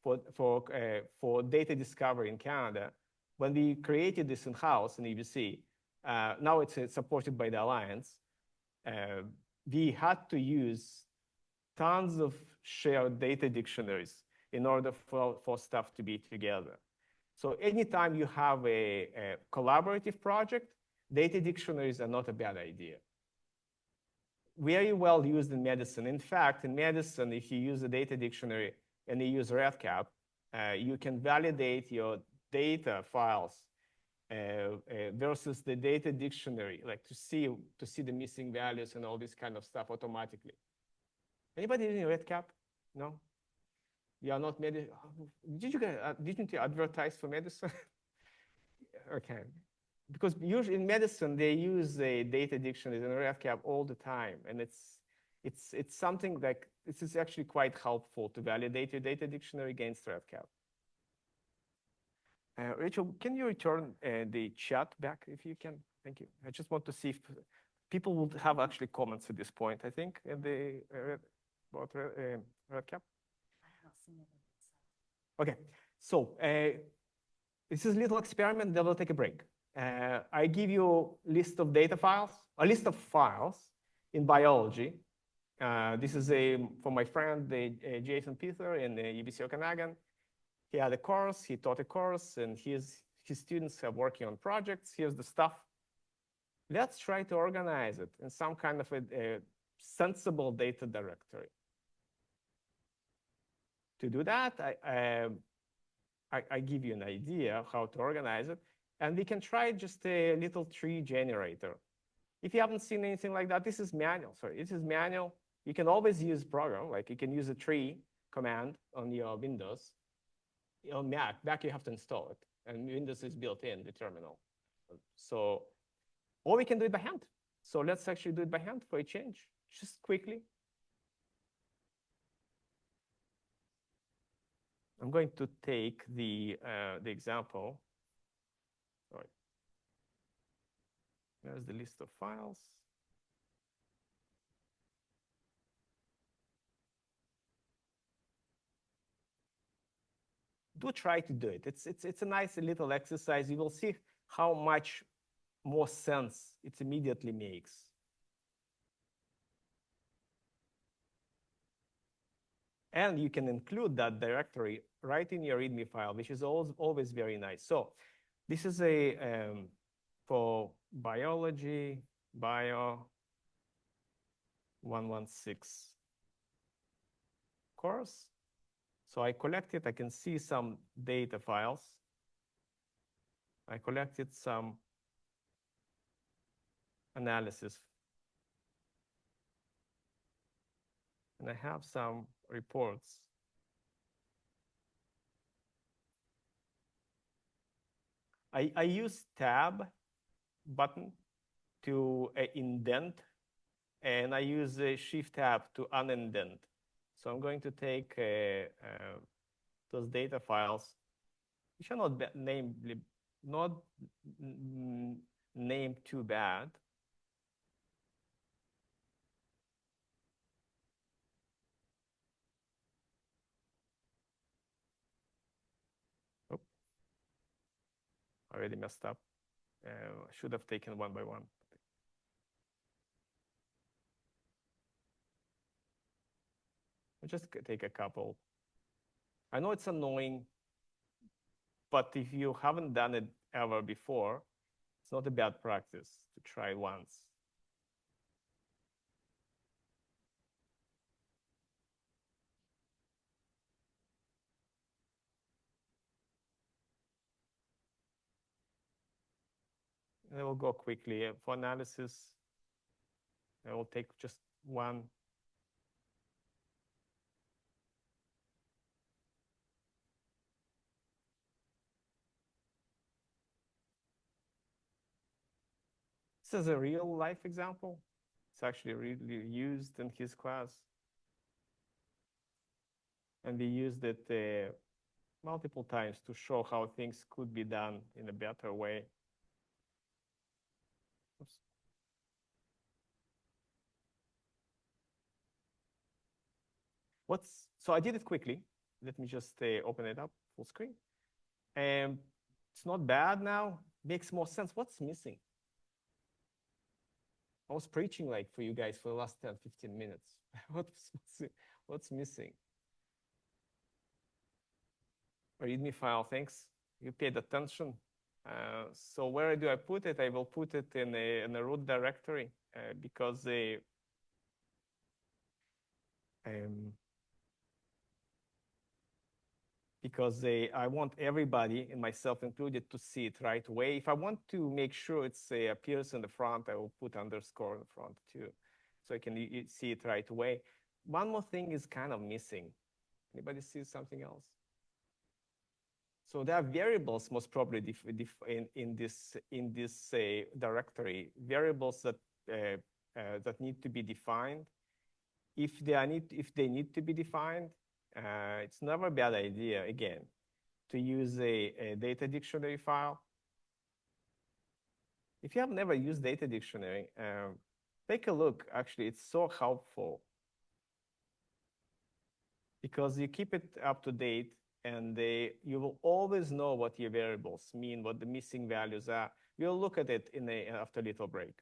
for data discovery in Canada, when we created this in-house in UBC, now it's supported by the Alliance, we had to use tons of shared data dictionaries in order for stuff to be together. So anytime you have a collaborative project, data dictionaries are not a bad idea. very well used in medicine. In fact, in medicine, if you use a data dictionary and you use READCap, you can validate your data files versus the data dictionary, like to see the missing values and all this kind of stuff automatically. Anybody using READCap? No? You are not medicine. Didn't you advertise for medicine? Okay. Because usually in medicine, they use data dictionaries and READCap all the time. And it's something like, this is actually quite helpful to validate your data dictionary against READCap. Rachel, can you return the chat back if you can? Thank you. I just want to see if people would have actually comments at this point, I think, in the about READCap. Okay, so this is a little experiment, then we'll take a break. I give you a list of data files, a list of files in biology. This is for my friend, Jason Peter in the UBC Okanagan. He had a course, he taught a course, and his students are working on projects. Here's the stuff. Let's try to organize it in some kind of a sensible data directory. To do that, I give you an idea how to organize it. And we can try just a little tree generator. If you haven't seen anything like that, this is manual. Sorry, this is manual. You can always use program, like you can use a tree command on your Windows. On Mac you have to install it. And Windows is built in the terminal. So, or we can do it by hand. So let's actually do it by hand for a change, just quickly. I'm going to take the example. Sorry. There's the list of files. Do try to do it. It's a nice little exercise. You will see how much more sense it immediately makes. And you can include that directory right in your README file, which is always very nice. So this is for biology, bio 116 course. So I collected, I can see some data files. I collected some analysis. And I have some reports. I use tab button to indent, and I use shift tab to unindent. So I'm going to take those data files, which are not named too bad. Oh, already messed up. I should have taken one by one. I'll just take a couple. I know it's annoying, but if you haven't done it ever before, it's not a bad practice to try once. And I will go quickly. For analysis, I will take just one. This is a real life example. It's actually really used in his class. And we used it multiple times to show how things could be done in a better way. Oops. So I did it quickly. Let me just open it up full screen. And it's not bad now. Makes more sense. What's missing? I was preaching like for you guys for the last 10, 15 minutes. What's missing? README file, thanks. You paid attention. So where do I put it? I will put it in a root directory because because I want everybody, and myself included, to see it right away. If I want to make sure it appears in the front, I will put underscore in the front too, so I can see it right away. One more thing is kind of missing. Anybody see something else? So there are variables most probably in this directory, variables that need to be defined. If they need to be defined, it's never a bad idea, again, to use a data dictionary file. If you have never used data dictionary, take a look. Actually, it's so helpful because you keep it up to date, and you will always know what your variables mean, what the missing values are. You'll look at it after a little break.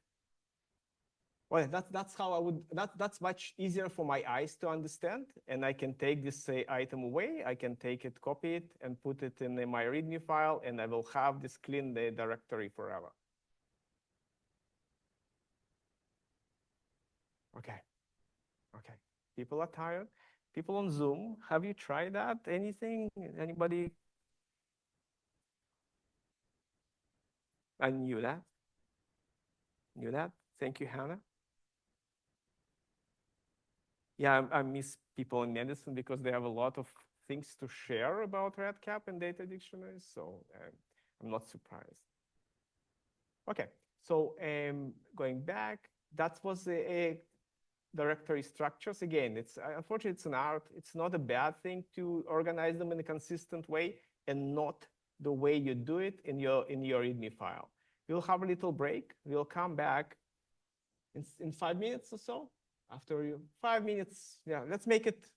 Well, that's how I would, that's much easier for my eyes to understand. And I can take this item away. I can take it, copy it, and put it in my README file, and I will have this clean directory forever. Okay. Okay. People are tired. People on Zoom, have you tried that? Anything? Anybody? I knew that. Knew that. Thank you, Hannah. Yeah, I miss people in medicine because they have a lot of things to share about REDCap and data dictionaries, so I'm not surprised. Okay, so going back, that was a directory structures. Again, it's unfortunately it's an art. It's not a bad thing to organize them in a consistent way, and not the way you do it in your README file. We'll have a little break. We'll come back in 5 minutes or so. After 5 minutes, yeah, let's make it,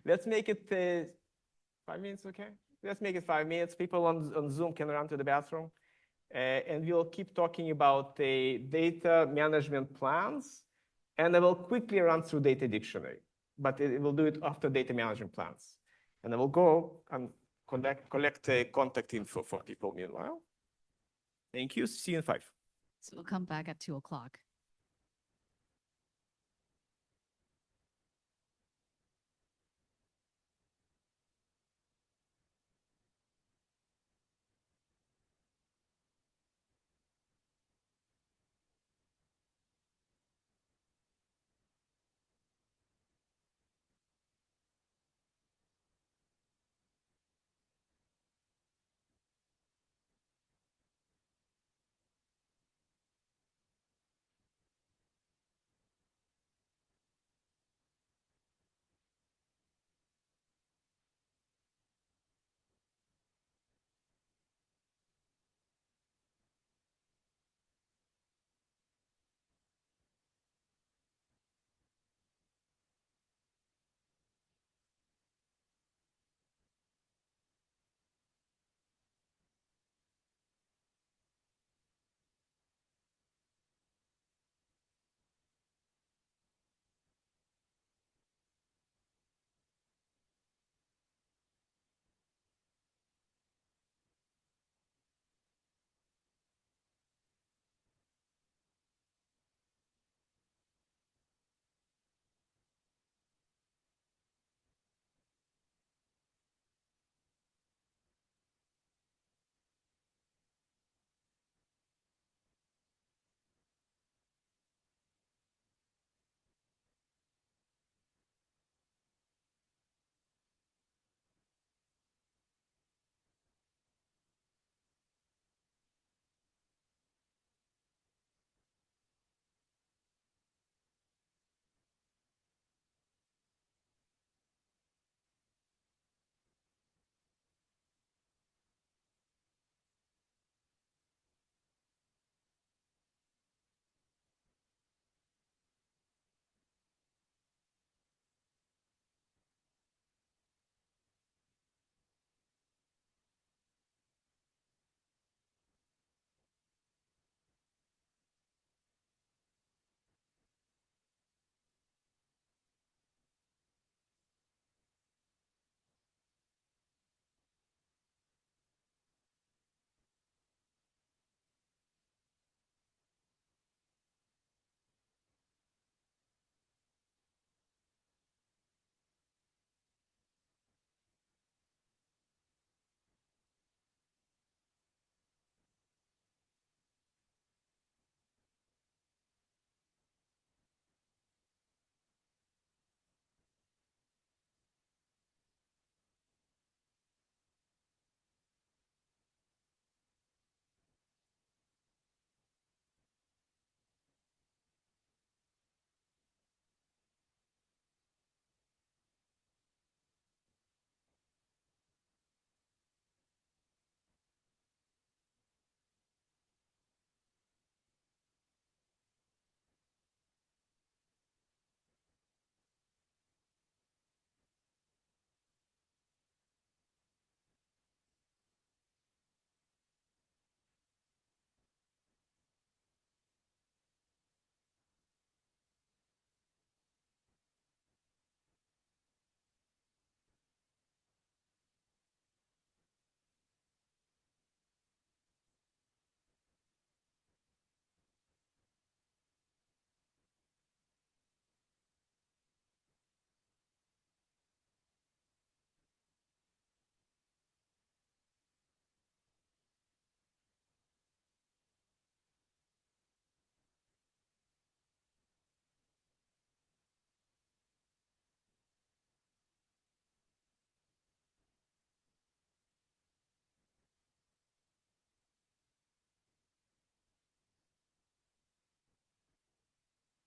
let's make it 5 minutes, okay? Let's make it 5 minutes. People on Zoom can run to the bathroom. And we'll keep talking about the data management plans. And I will quickly run through data dictionary, but it will do it after data management plans. And I will go and collect contact info for people meanwhile. Thank you. See you in 5. So we'll come back at 2 o'clock.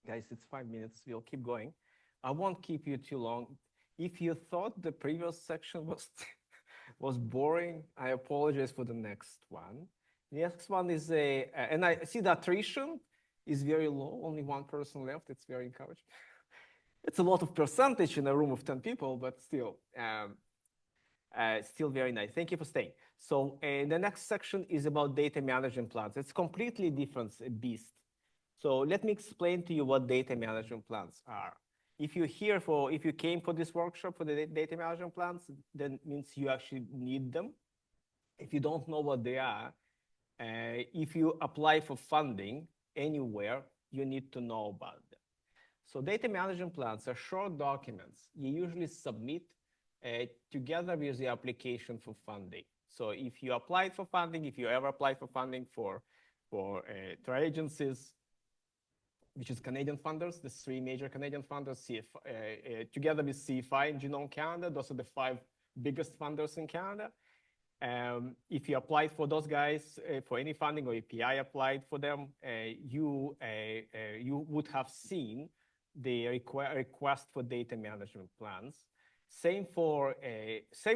Guys, it's 5 minutes. We'll keep going. I won't keep you too long. If you thought the previous section was was boring, I apologize for the next one. The next one is and I see the attrition is very low, only one person left. It's very encouraging. It's a lot of percentage in a room of 10 people, but still, still very nice. Thank you for staying. So the next section is about data management plans. It's completely different beast. So let me explain to you what data management plans are. If you came for this workshop for the data management plans, then means you actually need them. If you don't know what they are, if you apply for funding anywhere, you need to know about them. So data management plans are short documents you usually submit together with the application for funding. So if you applied for funding, if you ever applied for funding for agencies, which is Canadian funders, the 3 major Canadian funders, together with CFI and Genome Canada, those are the 5 biggest funders in Canada. If you applied for those guys for any funding, or API applied for them, you would have seen the request for data management plans. Same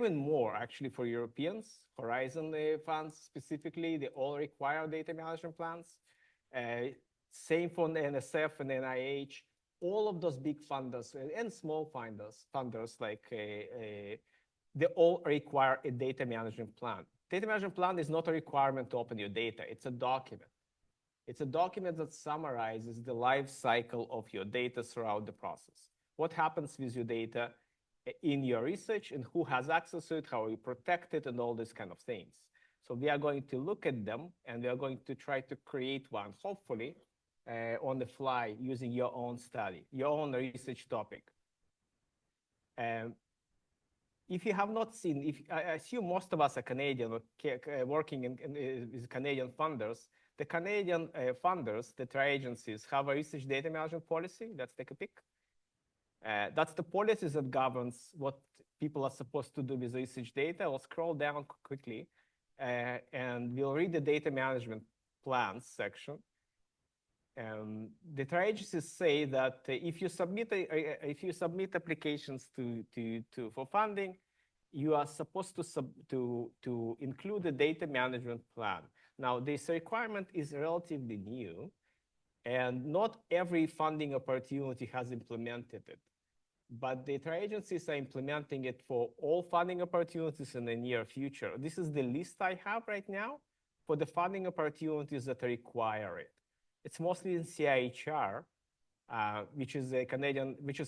and more actually for Europeans, Horizon funds specifically, they all require data management plans. Same for the NSF and NIH, all of those big funders and small funders like they all require a data management plan. Data management plan is not a requirement to open your data, it's a document. It's a document that summarizes the life cycle of your data throughout the process. What happens with your data in your research and who has access to it, how you protect it, and all these kind of things. So we are going to look at them, and we are going to try to create one, hopefully, on the fly using your own study, your own research topic. If you have not seen, I assume most of us are Canadian or working with Canadian funders. The Canadian funders, the tri-agencies, have a research data management policy. Let's take a peek. That's the policies that governs what people are supposed to do with research data. I'll scroll down quickly, and we'll read the data management plans section. The tri-agencies say that if you submit applications for funding, you are supposed to include a data management plan. Now, this requirement is relatively new, and not every funding opportunity has implemented it. But the tri-agencies are implementing it for all funding opportunities in the near future. This is the list I have right now for the funding opportunities that require it. It's mostly in CIHR, which is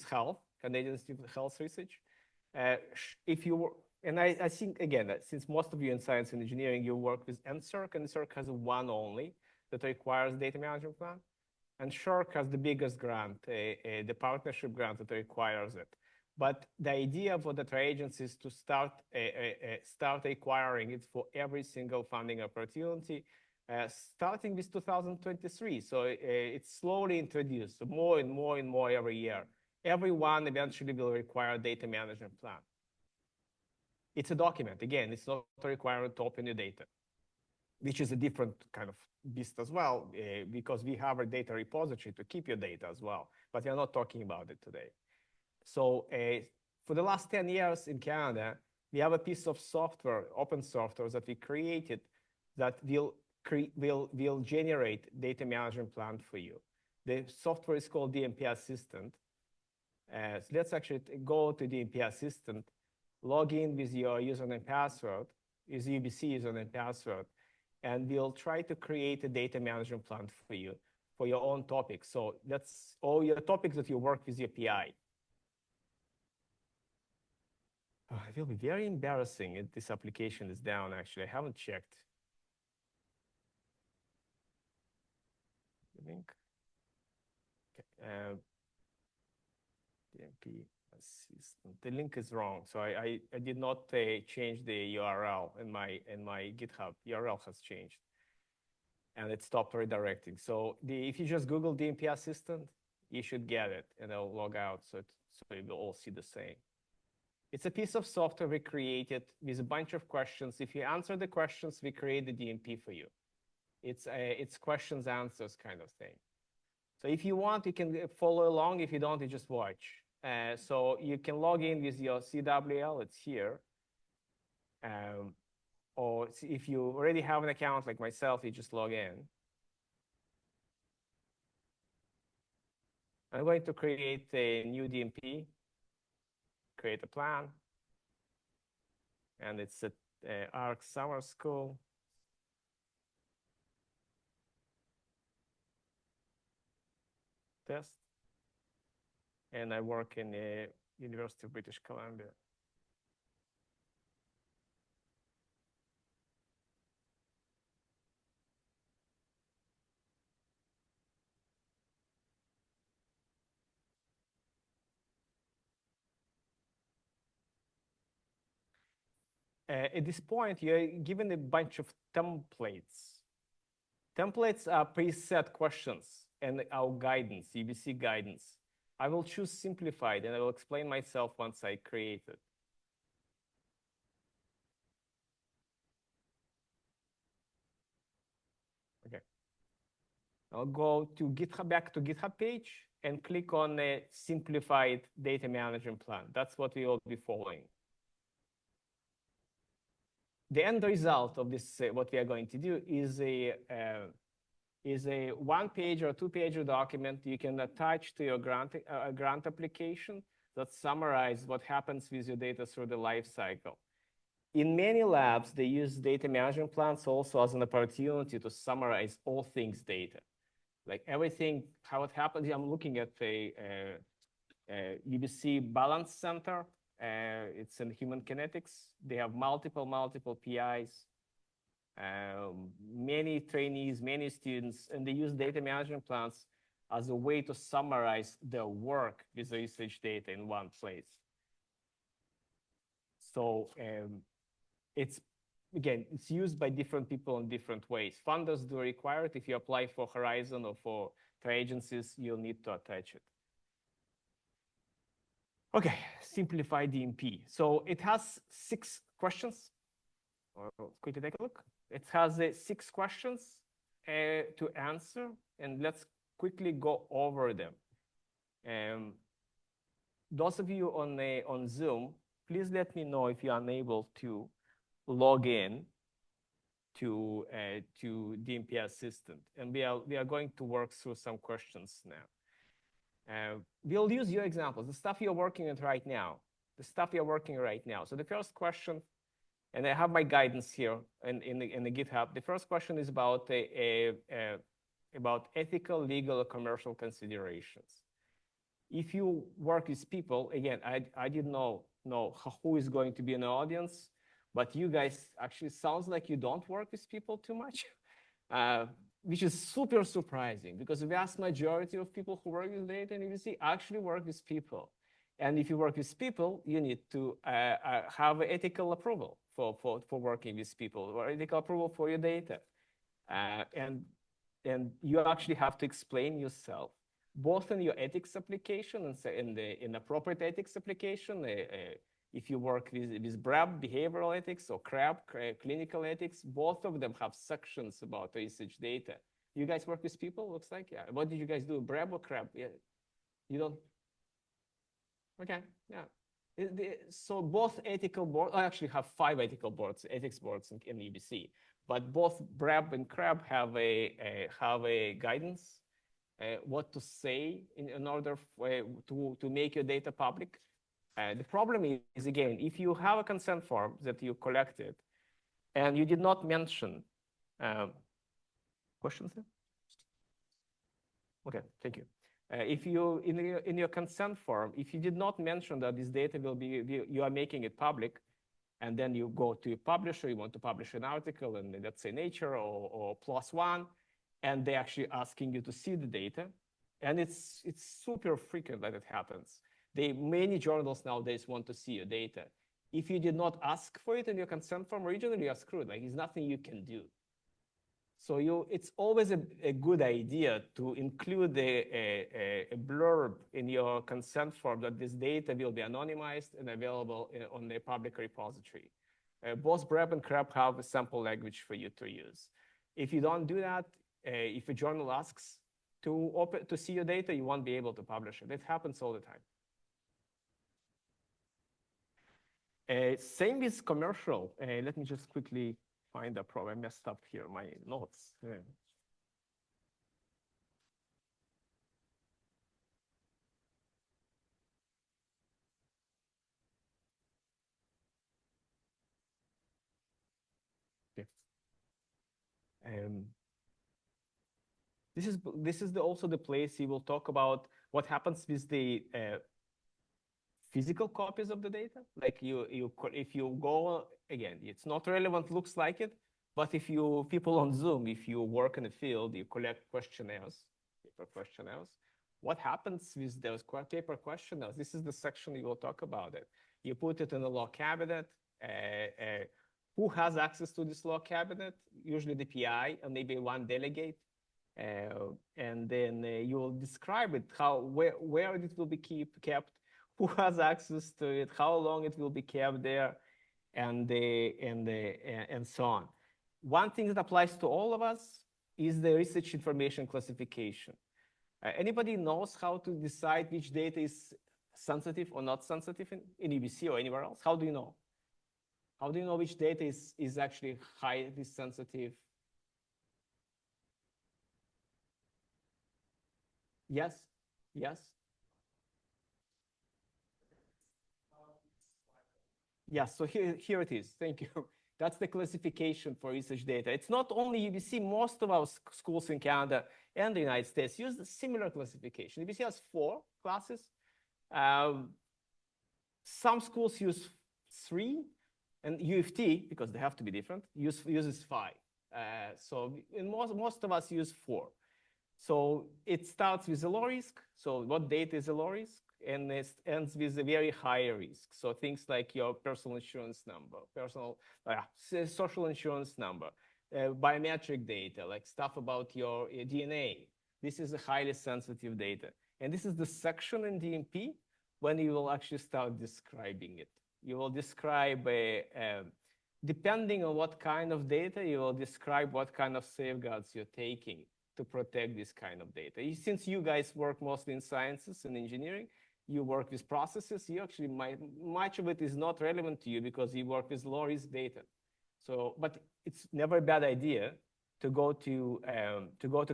health, Canadian Institute of Health Research. I think, again, since most of you in science and engineering, you work with NSERC, and NSERC has one only that requires data management plan. And SHRC has the biggest grant, the partnership grant that requires it. But the idea for the tri-agency is to start requiring it for every single funding opportunity, starting with 2023. So it's slowly introduced, so more and more and more every year. Everyone eventually will require a data management plan. It's a document. Again, it's not a requirement to open your data, which is a different kind of beast as well, because we have a data repository to keep your data as well. But we're not talking about it today. So for the last 10 years in Canada, we have a piece of software, open software that we created that will generate data management plan for you. The software is called DMP Assistant. So let's actually go to DMP Assistant, log in with your username and password, use UBC username and password, and we'll try to create a data management plan for you for your own topics. So that's all your topics that you work with your PI. Oh, it will be very embarrassing if this application is down, actually. I haven't checked. The link. Okay. DMP Assistant. The link is wrong. So I did not change the URL in my GitHub. URL has changed. And it stopped redirecting. So if you just Google DMP Assistant, you should get it, and it'll log out so you will all see the same. It's a piece of software we created with a bunch of questions. If you answer the questions, we create the DMP for you. It's questions, answers kind of thing. So if you want, you can follow along. If you don't, you just watch. So you can log in with your CWL, it's here. Or if you already have an account like myself, you just log in. I'm going to create a new DMP, create a plan. And it's at ARC Summer School. Test. And I work in the University of British Columbia. At this point, you're given a bunch of templates. Templates are preset questions and our guidance, UBC guidance. I will choose simplified, and I will explain myself once I create it. Okay. I'll go to GitHub, back to GitHub page, and click on a simplified data management plan. That's what we will be following. The end result of this, what we are going to do, is a one-page or two-page document you can attach to your grant application that summarizes what happens with your data through the life cycle. In many labs, they use data management plans also as an opportunity to summarize all things data, like everything, how it happens. I'm looking at the UBC Balance Center. It's in human kinetics. They have multiple PIs, many trainees, many students, and they use data management plans as a way to summarize their work with research data in one place. So it's used by different people in different ways. Funders do require it. If you apply for Horizon or for agencies, you'll need to attach it. Okay, simplified DMP. So it has 6 questions. Quickly take a look. It has 6 questions to answer, and let's quickly go over them. Those of you on Zoom, please let me know if you're unable to log in to DMP Assistant, and we are going to work through some questions now. We'll use your examples, the stuff you're working with right now, So the first question, and I have my guidance here in the GitHub. The first question is about ethical, legal, or commercial considerations. If you work with people, again, I didn't know who is going to be in the audience, but you guys actually sounds like you don't work with people too much. Which is super surprising, because the vast majority of people who work with data in UBC actually work with people. And if you work with people, you need to have ethical approval for working with people, or ethical approval for your data. And you actually have to explain yourself, both in your ethics application and in the appropriate ethics application. If you work with BRAB, behavioral ethics, or CRAB, clinical ethics, both of them have sections about research data. You guys work with people, looks like? Yeah. What did you guys do, BRAB or CRAB? Yeah. You don't? Okay, yeah. So both ethical boards, I actually have 5 ethical boards, ethics boards in UBC, but both BRAB and CRAB have a guidance, what to say in order to make your data public. The problem is, again, if you have a consent form that you collected and you did not mention, questions there? Okay, thank you. If you, in your consent form, if you did not mention that this data will be, you are making it public, and then you go to a publisher, you want to publish an article in, let's say, Nature or PLOS ONE, and they're actually asking you to see the data. And it's super frequent that it happens. Many journals nowadays want to see your data. If you did not ask for it in your consent form originally, you're screwed. Like, there's nothing you can do. So it's always a good idea to include a blurb in your consent form that this data will be anonymized and available on the public repository. Both BREP and CREP have a sample language for you to use. If you don't do that, if a journal asks, to see your data, you won't be able to publish it. It happens all the time. Same with commercial. Let me just quickly find the problem. I messed up here my notes. This is also the place you will talk about what happens with the physical copies of the data. Like if you go again, it's not relevant, looks like it, but if you people on Zoom, if you work in the field, you collect questionnaires, paper questionnaires. What happens with those paper questionnaires? This is the section you will talk about it. You put it in a log cabinet. Who has access to this log cabinet? Usually the PI and maybe one delegate. And then you will describe it, where it will be kept, who has access to it, how long it will be kept there, and so on. One thing that applies to all of us is the research information classification. Anybody knows how to decide which data is sensitive or not sensitive in UBC or anywhere else? How do you know? How do you know which data is actually highly sensitive? Yes, yes. Yes, so here it is. Thank you. That's the classification for research data. It's not only UBC, most of our schools in Canada and the United States use a similar classification. UBC has 4 classes. Some schools use 3, and U of T, because they have to be different, uses 5. So in most of us use 4. So it starts with a low risk. So what data is a low risk? And it ends with a very high risk. So things like your personal insurance number, social insurance number, biometric data, like stuff about your DNA. This is a highly sensitive data. And this is the section in DMP when you will actually start describing it. You will describe, depending on what kind of data, you will describe what kind of safeguards you're taking to protect this kind of data. Since you guys work mostly in sciences and engineering, you work with processes, you actually much of it is not relevant to you because you work with low risk data. So, but it's never a bad idea to go to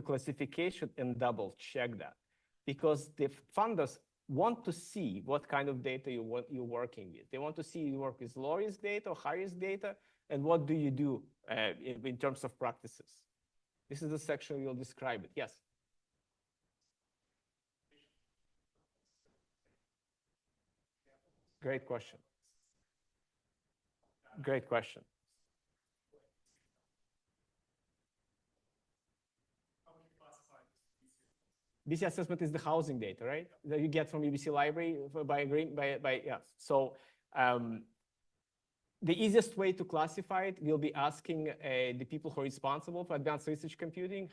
classification and double check that, because the funders want to see what kind of data you're working with. They want to see you work with low risk data or high risk data, and what do you do in terms of practices. This is the section you'll describe it. Yes. Great question. Great question. BC assessment is the housing data, right? That you get from UBC library by agreement, yeah. So the easiest way to classify it will be asking the people who are responsible for advanced research computing,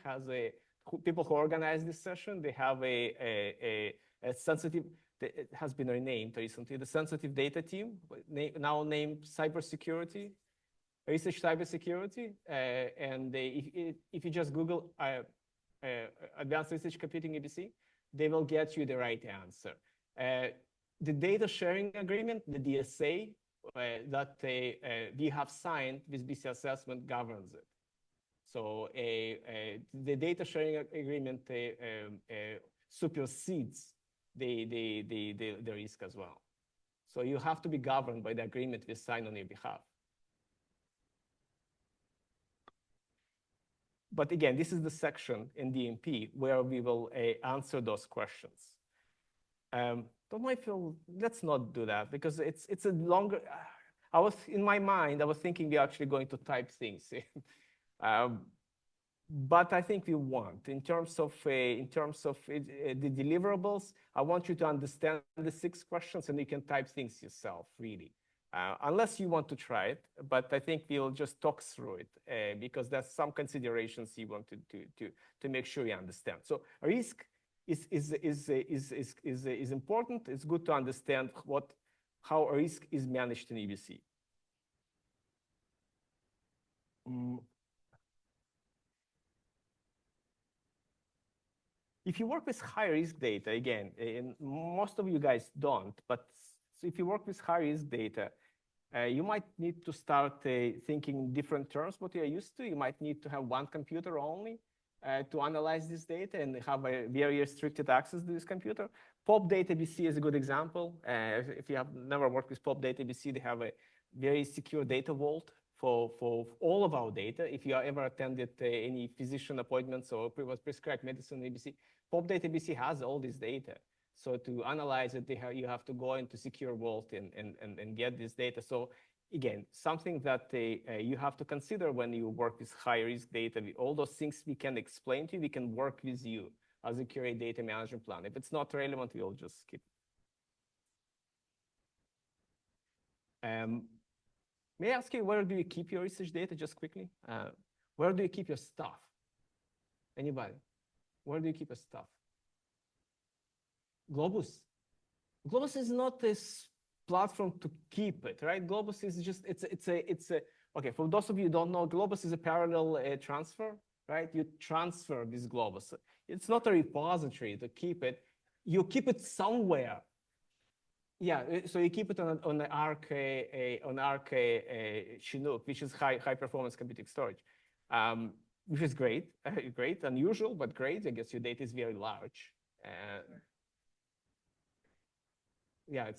people who organize this session. They have a sensitive, it has been renamed recently, the sensitive data team, now named cybersecurity, research cybersecurity. And if you just Google advanced research computing UBC, they will get you the right answer. The data sharing agreement, the DSA, that we have signed with BC Assessment governs it. So the data sharing agreement supersedes the risk as well. So you have to be governed by the agreement we sign on your behalf. But again, this is the section in DMP where we will answer those questions. Don't might feel, let's not do that, because it's a longer, in my mind, I was thinking we're actually going to type things in. But I think we want, in terms of the deliverables, I want you to understand the 6 questions and you can type things yourself, really. Unless you want to try it, but I think we'll just talk through it because there's some considerations you want to make sure you understand. So risk is important. It's good to understand how risk is managed in UBC. If you work with high-risk data, again, and most of you guys don't, but so if you work with high-risk data, you might need to start thinking in different terms what you're used to. You might need to have one computer only to analyze this data and have a very restricted access to this computer. Pop Data BC is a good example. If you have never worked with Pop Data BC, they have a very secure data vault for all of our data. If you ever attended any physician appointments or was prescribed medicine in ABC, Pop Data BC has all this data. So to analyze it, you have to go into secure vault and get this data. So again, something that you have to consider when you work with high-risk data. All those things we can explain to you, we can work with you as a QA data management plan. If it's not relevant, we'll just skip. May I ask you, where do you keep your research data, just quickly? Where do you keep your stuff? Anybody? Where do you keep your stuff? Globus. Globus is not this platform to keep it, right? Globus is just, okay, for those of you who don't know, Globus is a parallel transfer, right? You transfer this Globus. It's not a repository to keep it. You keep it somewhere. Yeah, so you keep it on the Arc Chinook, which is high performance computing storage, which is great, great, unusual, but great. I guess your data is very large. Yeah,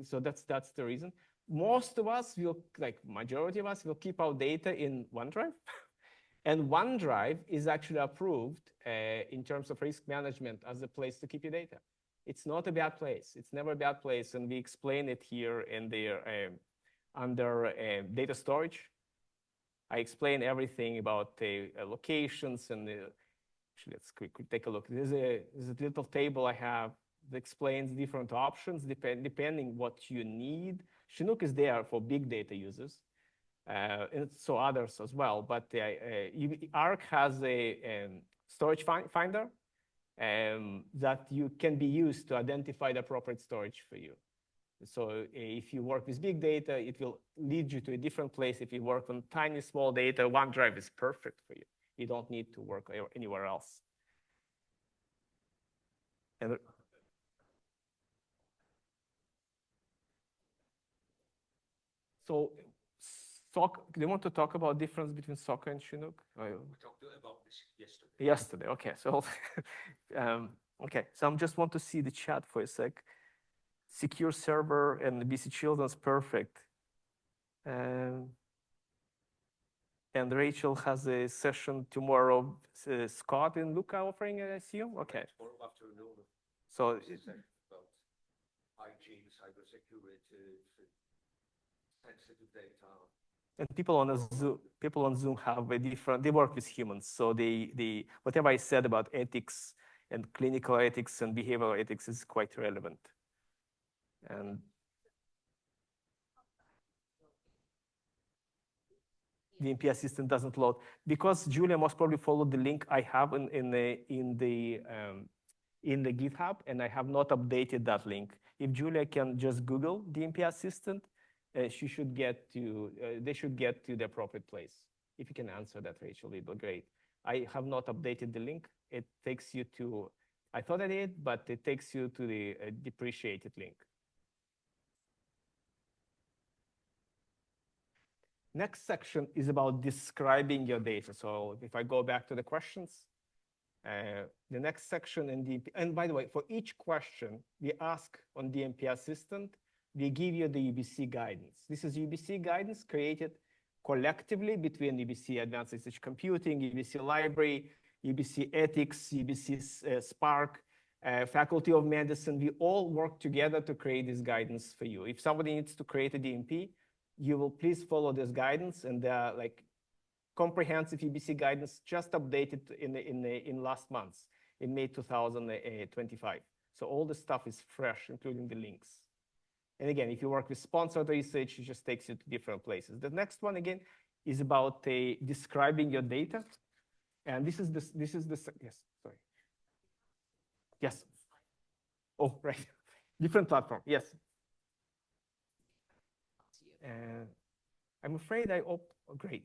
so that's the reason. Most of us will, like majority of us, will keep our data in OneDrive. And OneDrive is actually approved in terms of risk management as a place to keep your data. It's not a bad place. It's never a bad place. And we explain it here in the under data storage. I explain everything about the locations and actually, let's quickly take a look. There's a little table I have that explains different options depending what you need. Chinook is there for big data users, and so others as well. But Arc has a storage finder that you can be used to identify the appropriate storage for you. So if you work with big data, it will lead you to a different place. If you work on tiny, small data, OneDrive is perfect for you. You don't need to work anywhere else. And so, do you want to talk about difference between Socker and Chinook? We talked about this yesterday. Yesterday, okay. So, okay. So I just want to see the chat for a sec. Secure server and BC Children's perfect. And Rachel has a session tomorrow. Scott and Luca offering, I assume. Okay. Tomorrow afternoon. So about hygiene, cybersecurity, sensitive data. And people on Zoom have a different. They work with humans, so they whatever I said about ethics and clinical ethics and behavioral ethics is quite relevant. And DMP Assistant doesn't load because Julia most probably followed the link I have in the GitHub, and I have not updated that link. If Julia can just Google DMP Assistant, she should get to. They should get to the appropriate place. If you can answer that, Rachel, it'd be great. I have not updated the link. It takes you to. I thought I did, but it takes you to the depreciated link. Next section is about describing your data. So if I go back to the questions, the next section in DMP, and by the way, for each question we ask on DMP Assistant, we give you the UBC guidance. This is UBC guidance created collectively between UBC Advanced Research Computing, UBC Library, UBC Ethics, UBC Spark, Faculty of Medicine. We all work together to create this guidance for you. If somebody needs to create a DMP, you will please follow this guidance, and like comprehensive UBC guidance just updated in last month, in May 2025. So all the stuff is fresh, including the links. And again, if you work with sponsored research, it just takes you to different places. The next one again is about describing your data, and this is yes, sorry, yes. Oh, right, different platform, yes. I'm afraid oh, great.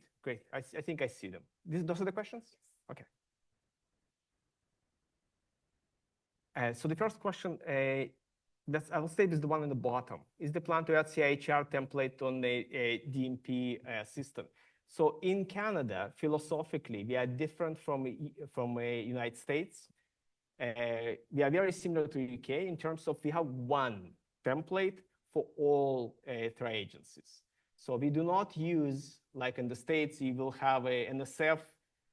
I think I see them. Those are the questions? Okay. So the first question, I will state is the one in the bottom. Is the plan to add CIHR template on a DMP system? So in Canada, philosophically, we are different from United States. We are very similar to UK in terms of we have one template for all three agencies. So we do not use, like in the States, you will have a NSF,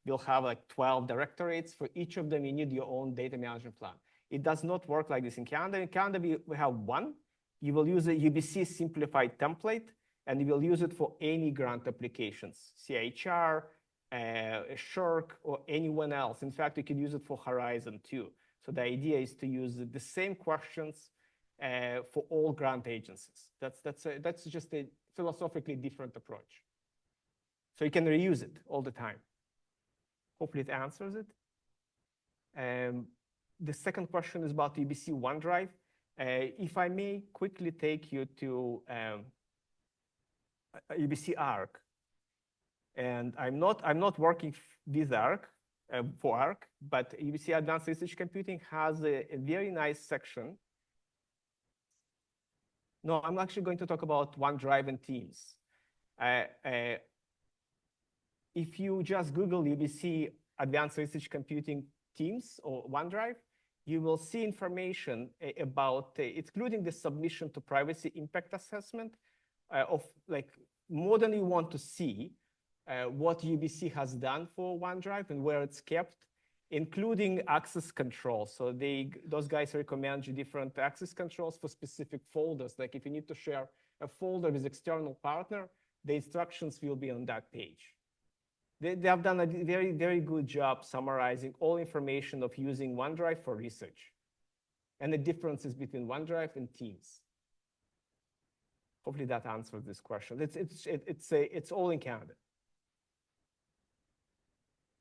you'll have like 12 directorates. For each of them, you need your own data management plan. It does not work like this in Canada. In Canada, we have one. You will use a UBC simplified template, and you will use it for any grant applications, CIHR, SHRC, or anyone else. In fact, you can use it for Horizon too. So the idea is to use the same questions for all grant agencies. That's just a philosophically different approach. So you can reuse it all the time. Hopefully it answers it. The second question is about UBC OneDrive. If I may quickly take you to UBC ARC. And I'm not working with ARC, for ARC, but UBC Advanced Research Computing has a very nice section. No, I'm actually going to talk about OneDrive and Teams. If you just Google UBC Advanced Research Computing Teams or OneDrive, you will see information about, including the submission to privacy impact assessment of like more than you want to see what UBC has done for OneDrive and where it's kept, including access control. So those guys recommend you different access controls for specific folders. Like if you need to share a folder with external partner, the instructions will be on that page. They have done a very, very good job summarizing all information of using OneDrive for research and the differences between OneDrive and Teams. Hopefully that answers this question. It's all in Canada,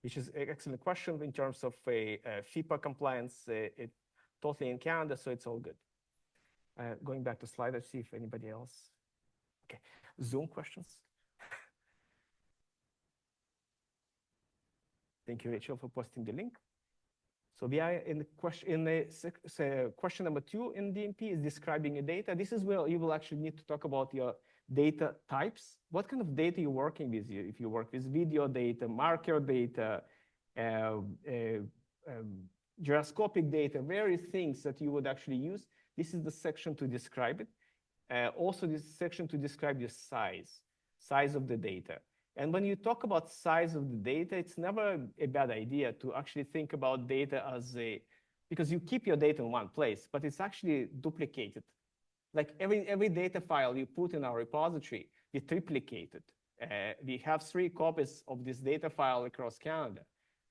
which is an excellent question in terms of FIPA compliance. It's totally in Canada, so it's all good. Going back to slide, let's see if anybody else. Okay, Zoom questions. Thank you, Rachel, for posting the link. So we are in the question number 2 in DMP is describing your data. This is where you will actually need to talk about your data types. What kind of data you're working with? If you work with video data, marker data, gyroscopic data, various things that you would actually use. This is the section to describe it. Also, this section to describe your size of the data. And when you talk about size of the data, it's never a bad idea to actually think about data as because you keep your data in one place, but it's actually duplicated. Like every data file you put in our repository, we triplicate it. We have 3 copies of this data file across Canada.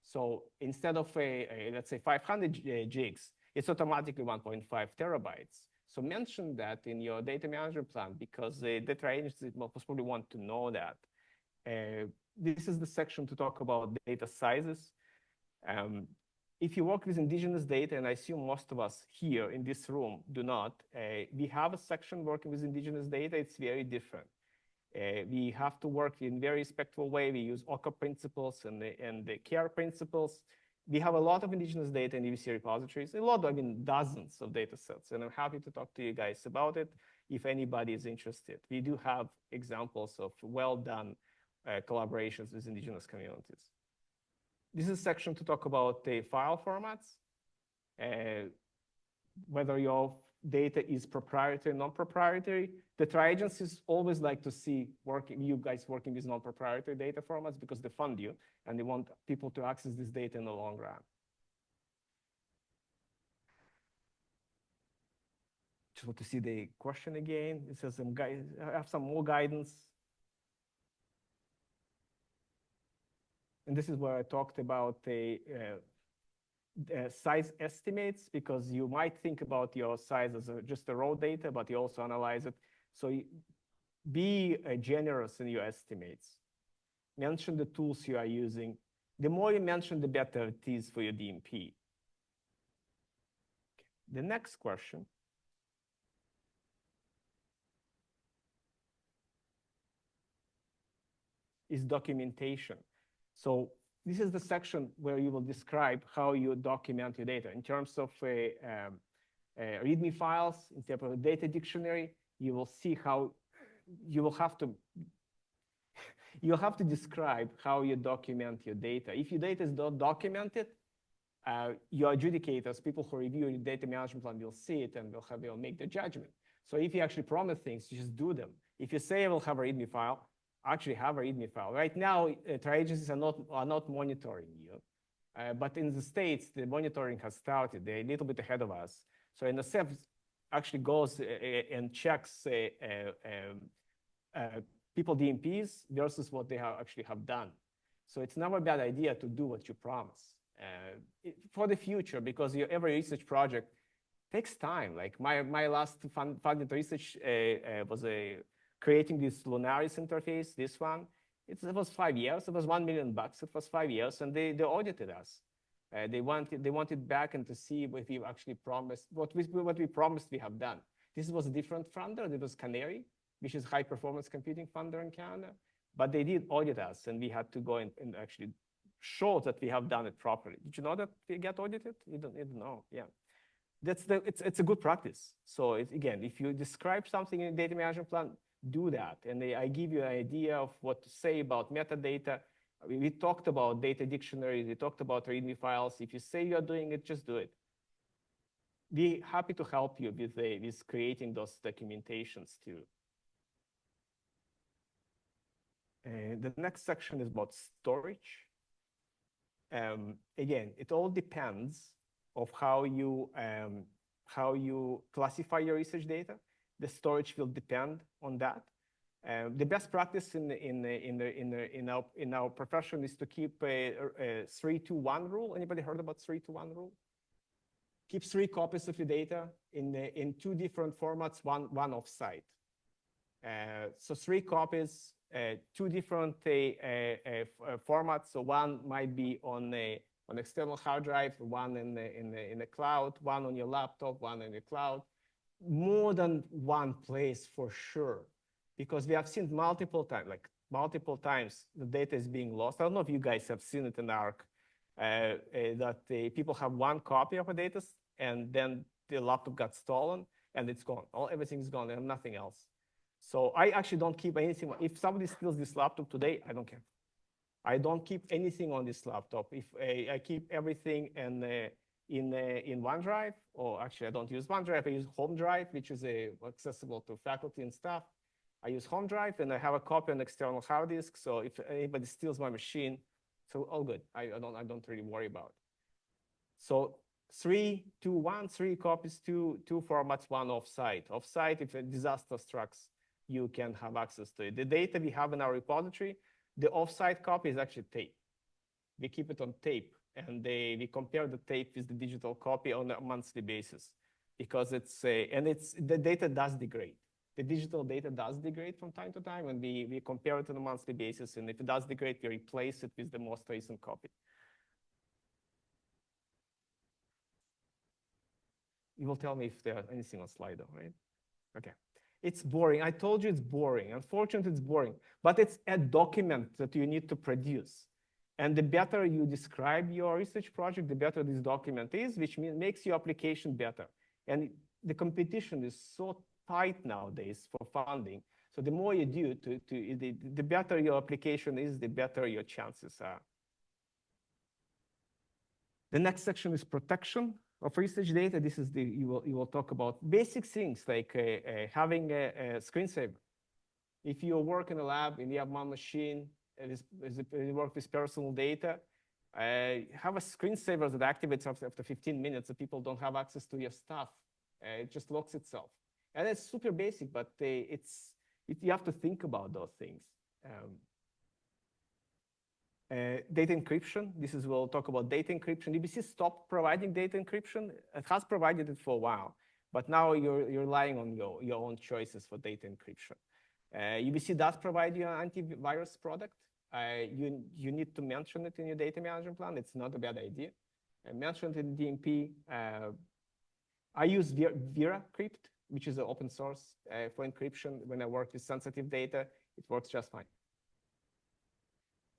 So instead of let's say 500 gigs, it's automatically 1.5 terabytes. So mention that in your data management plan because the data agencies most probably want to know that. This is the section to talk about data sizes. If you work with indigenous data, and I assume most of us here in this room do not, we have a section working with indigenous data. It's very different. We have to work in very respectful way. We use OCA principles and the CARE principles. We have a lot of indigenous data in UBC repositories, dozens of data sets, and I'm happy to talk to you guys about it if anybody is interested. We do have examples of well-done collaborations with indigenous communities. This is a section to talk about the file formats, whether your data is proprietary, non-proprietary. The tri-agencies always like to see you guys working with non-proprietary data formats because they fund you and they want people to access this data in the long run. Just want to see the question again. It says I have some more guidance. And this is where I talked about the size estimates, because you might think about your size as just the raw data, but you also analyze it. So be generous in your estimates. Mention the tools you are using. The more you mention, the better it is for your DMP. The next question is documentation. So this is the section where you will describe how you document your data in terms of README files, in terms of a data dictionary. You will see how you will have to describe how you document your data. If your data is not documented, your adjudicators, people who review your data management plan, will see it and will make the judgment. So if you actually promise things, you just do them. If you say I will have a README file, actually have a README file. Right now, tri agencies are not monitoring you, but in the States, the monitoring has started. They're a little bit ahead of us. So NSF actually goes and checks people DMPs versus what they actually have done. So it's never a bad idea to do what you promise for the future, because every research project takes time. Like my last funded research was creating this Lunaris interface, this one. It was 5 years. It was $1 million. It was 5 years, and they audited us. They wanted back and to see what we actually promised, what we promised we have done. This was a different funder. It was Canary, which is high performance computing funder in Canada. But they did audit us, and we had to go and actually show that we have done it properly. Did you know that we get audited? You don't know. Yeah, it's a good practice. So again, if you describe something in a data management plan, do that. And I give you an idea of what to say about metadata. We talked about data dictionaries. We talked about README files. If you say you're doing it, just do it. We're happy to help you with creating those documentations too. The next section is about storage. Again, it all depends of how you classify your research data. The storage will depend on that. The best practice in our profession is to keep a 3-to-1 rule. Anybody heard about 3-to-1 rule? Keep 3 copies of your data in 2 different formats, one offsite. So 3 copies, 2 different formats. So one might be on an external hard drive, one in the cloud, one on your laptop, one in the cloud. More than one place for sure, because we have seen multiple times the data is being lost. I don't know if you guys have seen it in ARC, that people have 1 copy of a data and then the laptop got stolen and it's gone. Everything's gone and nothing else. So I actually don't keep anything. If somebody steals this laptop today, I don't care. I don't keep anything on this laptop. If I keep everything in OneDrive, or actually I don't use OneDrive, I use Home Drive, which is accessible to faculty and staff. I use Home Drive, and I have a copy on external hard disk. So if anybody steals my machine, so all good. I don't really worry about it. So 3-to-1, 3 copies, 2 formats, 1 offsite. Offsite, if a disaster strikes, you can have access to it. The data we have in our repository, the offsite copy is actually tape. We keep it on tape, and we compare the tape with the digital copy on a monthly basis, because the data does degrade. The digital data does degrade from time to time, and we compare it on a monthly basis. And if it does degrade, we replace it with the most recent copy. You will tell me if there's anything on Slido, right? Okay. It's boring. I told you it's boring. Unfortunately, it's boring. But it's a document that you need to produce. And the better you describe your research project, the better this document is, which makes your application better. And the competition is so tight nowadays for funding. So the more you do, the better your application is, the better your chances are. The next section is protection of research data. This is you will talk about basic things like having a screensaver. If you work in a lab and you have one machine, you work with personal data, have a screensaver that activates after 15 minutes so people don't have access to your stuff. It just locks itself. And it's super basic, but you have to think about those things. Data encryption. We'll talk about data encryption. UBC stopped providing data encryption. It has provided it for a while, but now you're relying on your own choices for data encryption. UBC does provide you an antivirus product. You need to mention it in your data management plan. It's not a bad idea. I mentioned in DMP. I use VeraCrypt, which is an open source for encryption. When I work with sensitive data, it works just fine.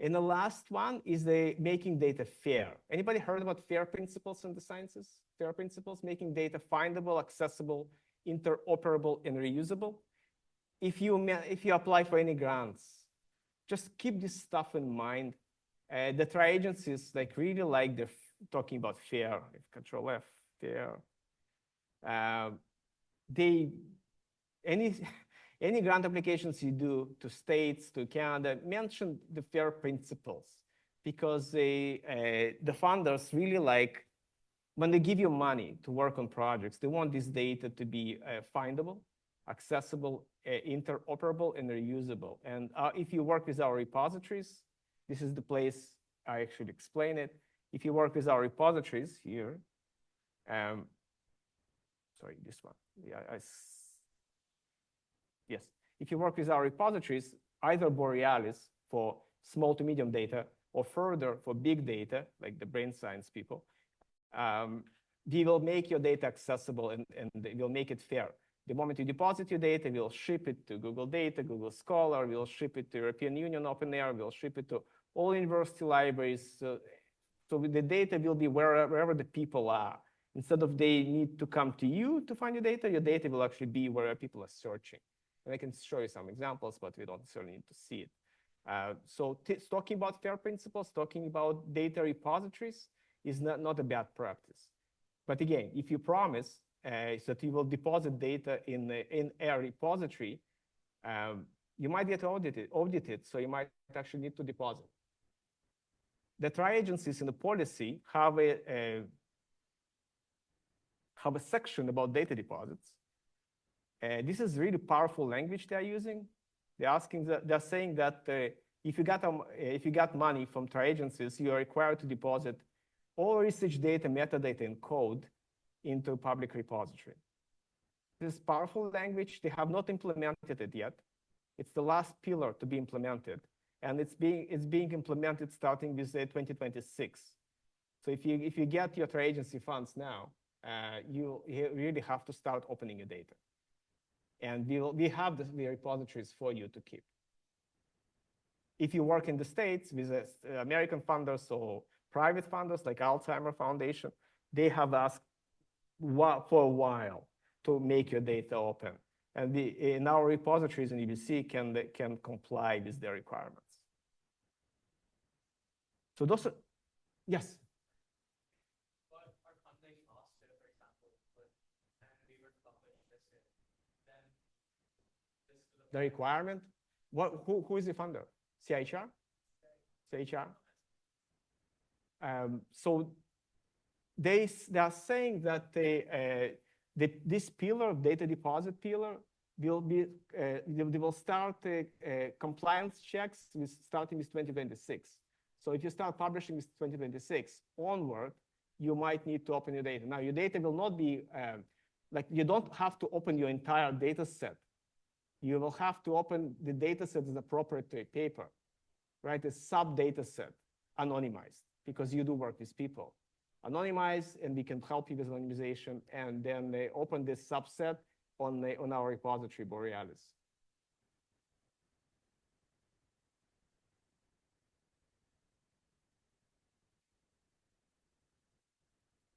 And the last one is the making data fair. Anybody heard about FAIR principles in the sciences? FAIR principles, making data findable, accessible, interoperable, and reusable. If you apply for any grants, just keep this stuff in mind. The tri-agencies really like they're talking about FAIR. Control F, FAIR. Any grant applications you do to states, to Canada, mention the FAIR principles, because the funders really like, when they give you money to work on projects, they want this data to be findable, accessible, interoperable, and reusable. And if you work with our repositories, this is the place I actually explain it. If you work with our repositories here, sorry, this one. Yeah, yes. If you work with our repositories, either Borealis for small to medium data, or further for big data, like the brain science people, they will make your data accessible and they will make it fair. The moment you deposit your data, we'll ship it to Google Data, Google Scholar, we'll ship it to European Union OpenAIRE, we'll ship it to all university libraries. So the data will be wherever the people are. Instead of they need to come to you to find your data will actually be where people are searching. And I can show you some examples, but we don't necessarily need to see it. So talking about FAIR principles, talking about data repositories is not a bad practice. But again, if you promise that you will deposit data in a repository, you might get audited, so you might actually need to deposit. The tri-agencies in the policy have a section about data deposits. This is really powerful language they're using. They're saying that if you got money from tri-agencies, you are required to deposit all research data, metadata, and code into a public repository. This is powerful language. They have not implemented it yet. It's the last pillar to be implemented, and it's being implemented starting with 2026. So if you get your tri-agency funds now, you really have to start opening your data. And we have the repositories for you to keep. If you work in the States with American funders or private funders like Alzheimer Foundation, they have asked for a while to make your data open. And in our repositories in UBC can comply with their requirements. So those are, yes? The requirement? Who is the funder? CIHR? CIHR? So they are saying that this pillar, data deposit pillar, they will start compliance checks starting with 2026. So if you start publishing with 2026 onward, you might need to open your data. Now, your data will not be, you don't have to open your entire data set. You will have to open the data set as a proprietary paper, right? A sub-data set, anonymized, because you do work with people. Anonymize, and we can help you with anonymization, and then they open this subset on our repository, Borealis.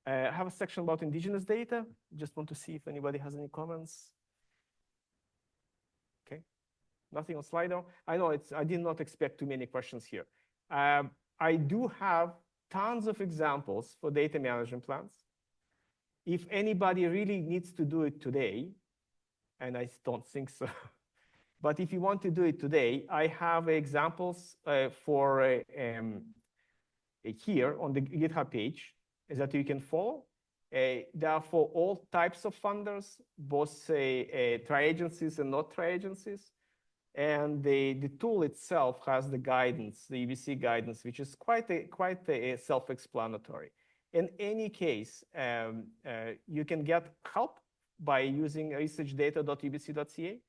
I have a section about indigenous data. Just want to see if anybody has any comments. Okay, nothing on Slido. I know I did not expect too many questions here. I do have tons of examples for data management plans. If anybody really needs to do it today, and I don't think so, but if you want to do it today, I have examples for here on the GitHub page that you can follow. They are for all types of funders, both tri-agencies and not tri-agencies. And the tool itself has the guidance, the UBC guidance, which is quite self-explanatory. In any case, you can get help by using researchdata.ubc.ca.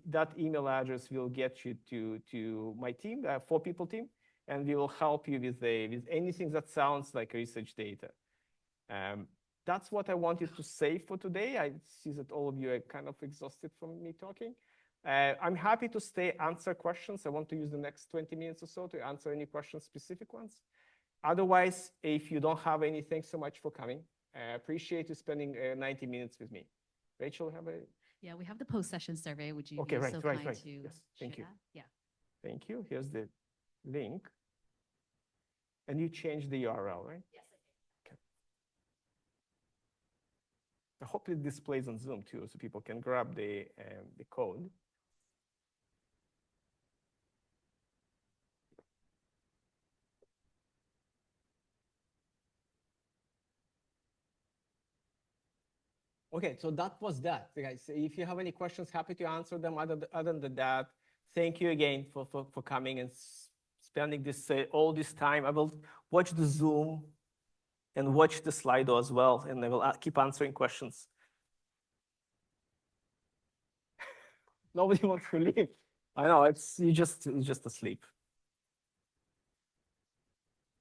That email address will get you to my team, 4-people team, and we will help you with anything that sounds like research data. That's what I wanted to say for today. I see that all of you are kind of exhausted from me talking. I'm happy to stay, answer questions. I want to use the next 20 minutes or so to answer any questions, specific ones. Otherwise, if you don't have any, thanks so much for coming. I appreciate you spending 90 minutes with me. Rachel, have a... Yeah, we have the post-session survey. Would you Okay, be right, so right, kind right. to Yes, share thank you. that? Yeah. Thank you. Here's the link. And you changed the URL, right? Yes, I did. Okay. I hope it displays on Zoom too, so people can grab the code. Okay, so that was that, guys. If you have any questions, happy to answer them. Other than that, thank you again for coming and spending this all this time. I will watch the Zoom and watch the Slido as well, and I will keep answering questions. Nobody wants to leave. I know, you're just asleep.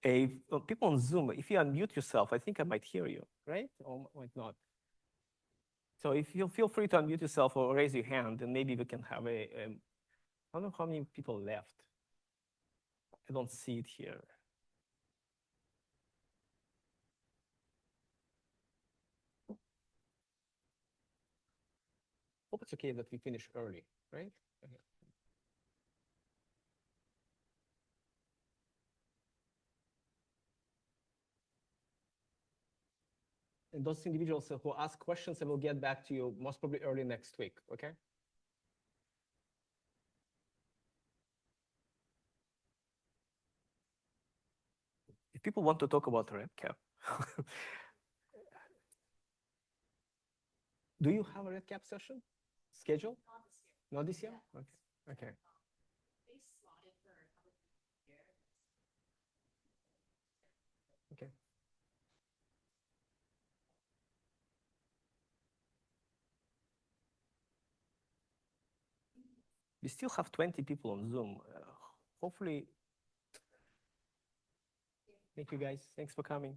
People on Zoom, if you unmute yourself, I think I might hear you, right? Or might not. So if you feel free to unmute yourself or raise your hand, and maybe we can have I don't know how many people left. I don't see it here. Hope it's okay that we finish early, right? Okay. And those individuals who ask questions, I will get back to you most probably early next week, okay? If people want to talk about READCap, do you have a READCap session scheduled? Not this year. Not this year? Okay. Okay. They slotted for a couple of years. Okay. We still have 20 people on Zoom. Hopefully. Thank you, guys. Thanks for coming.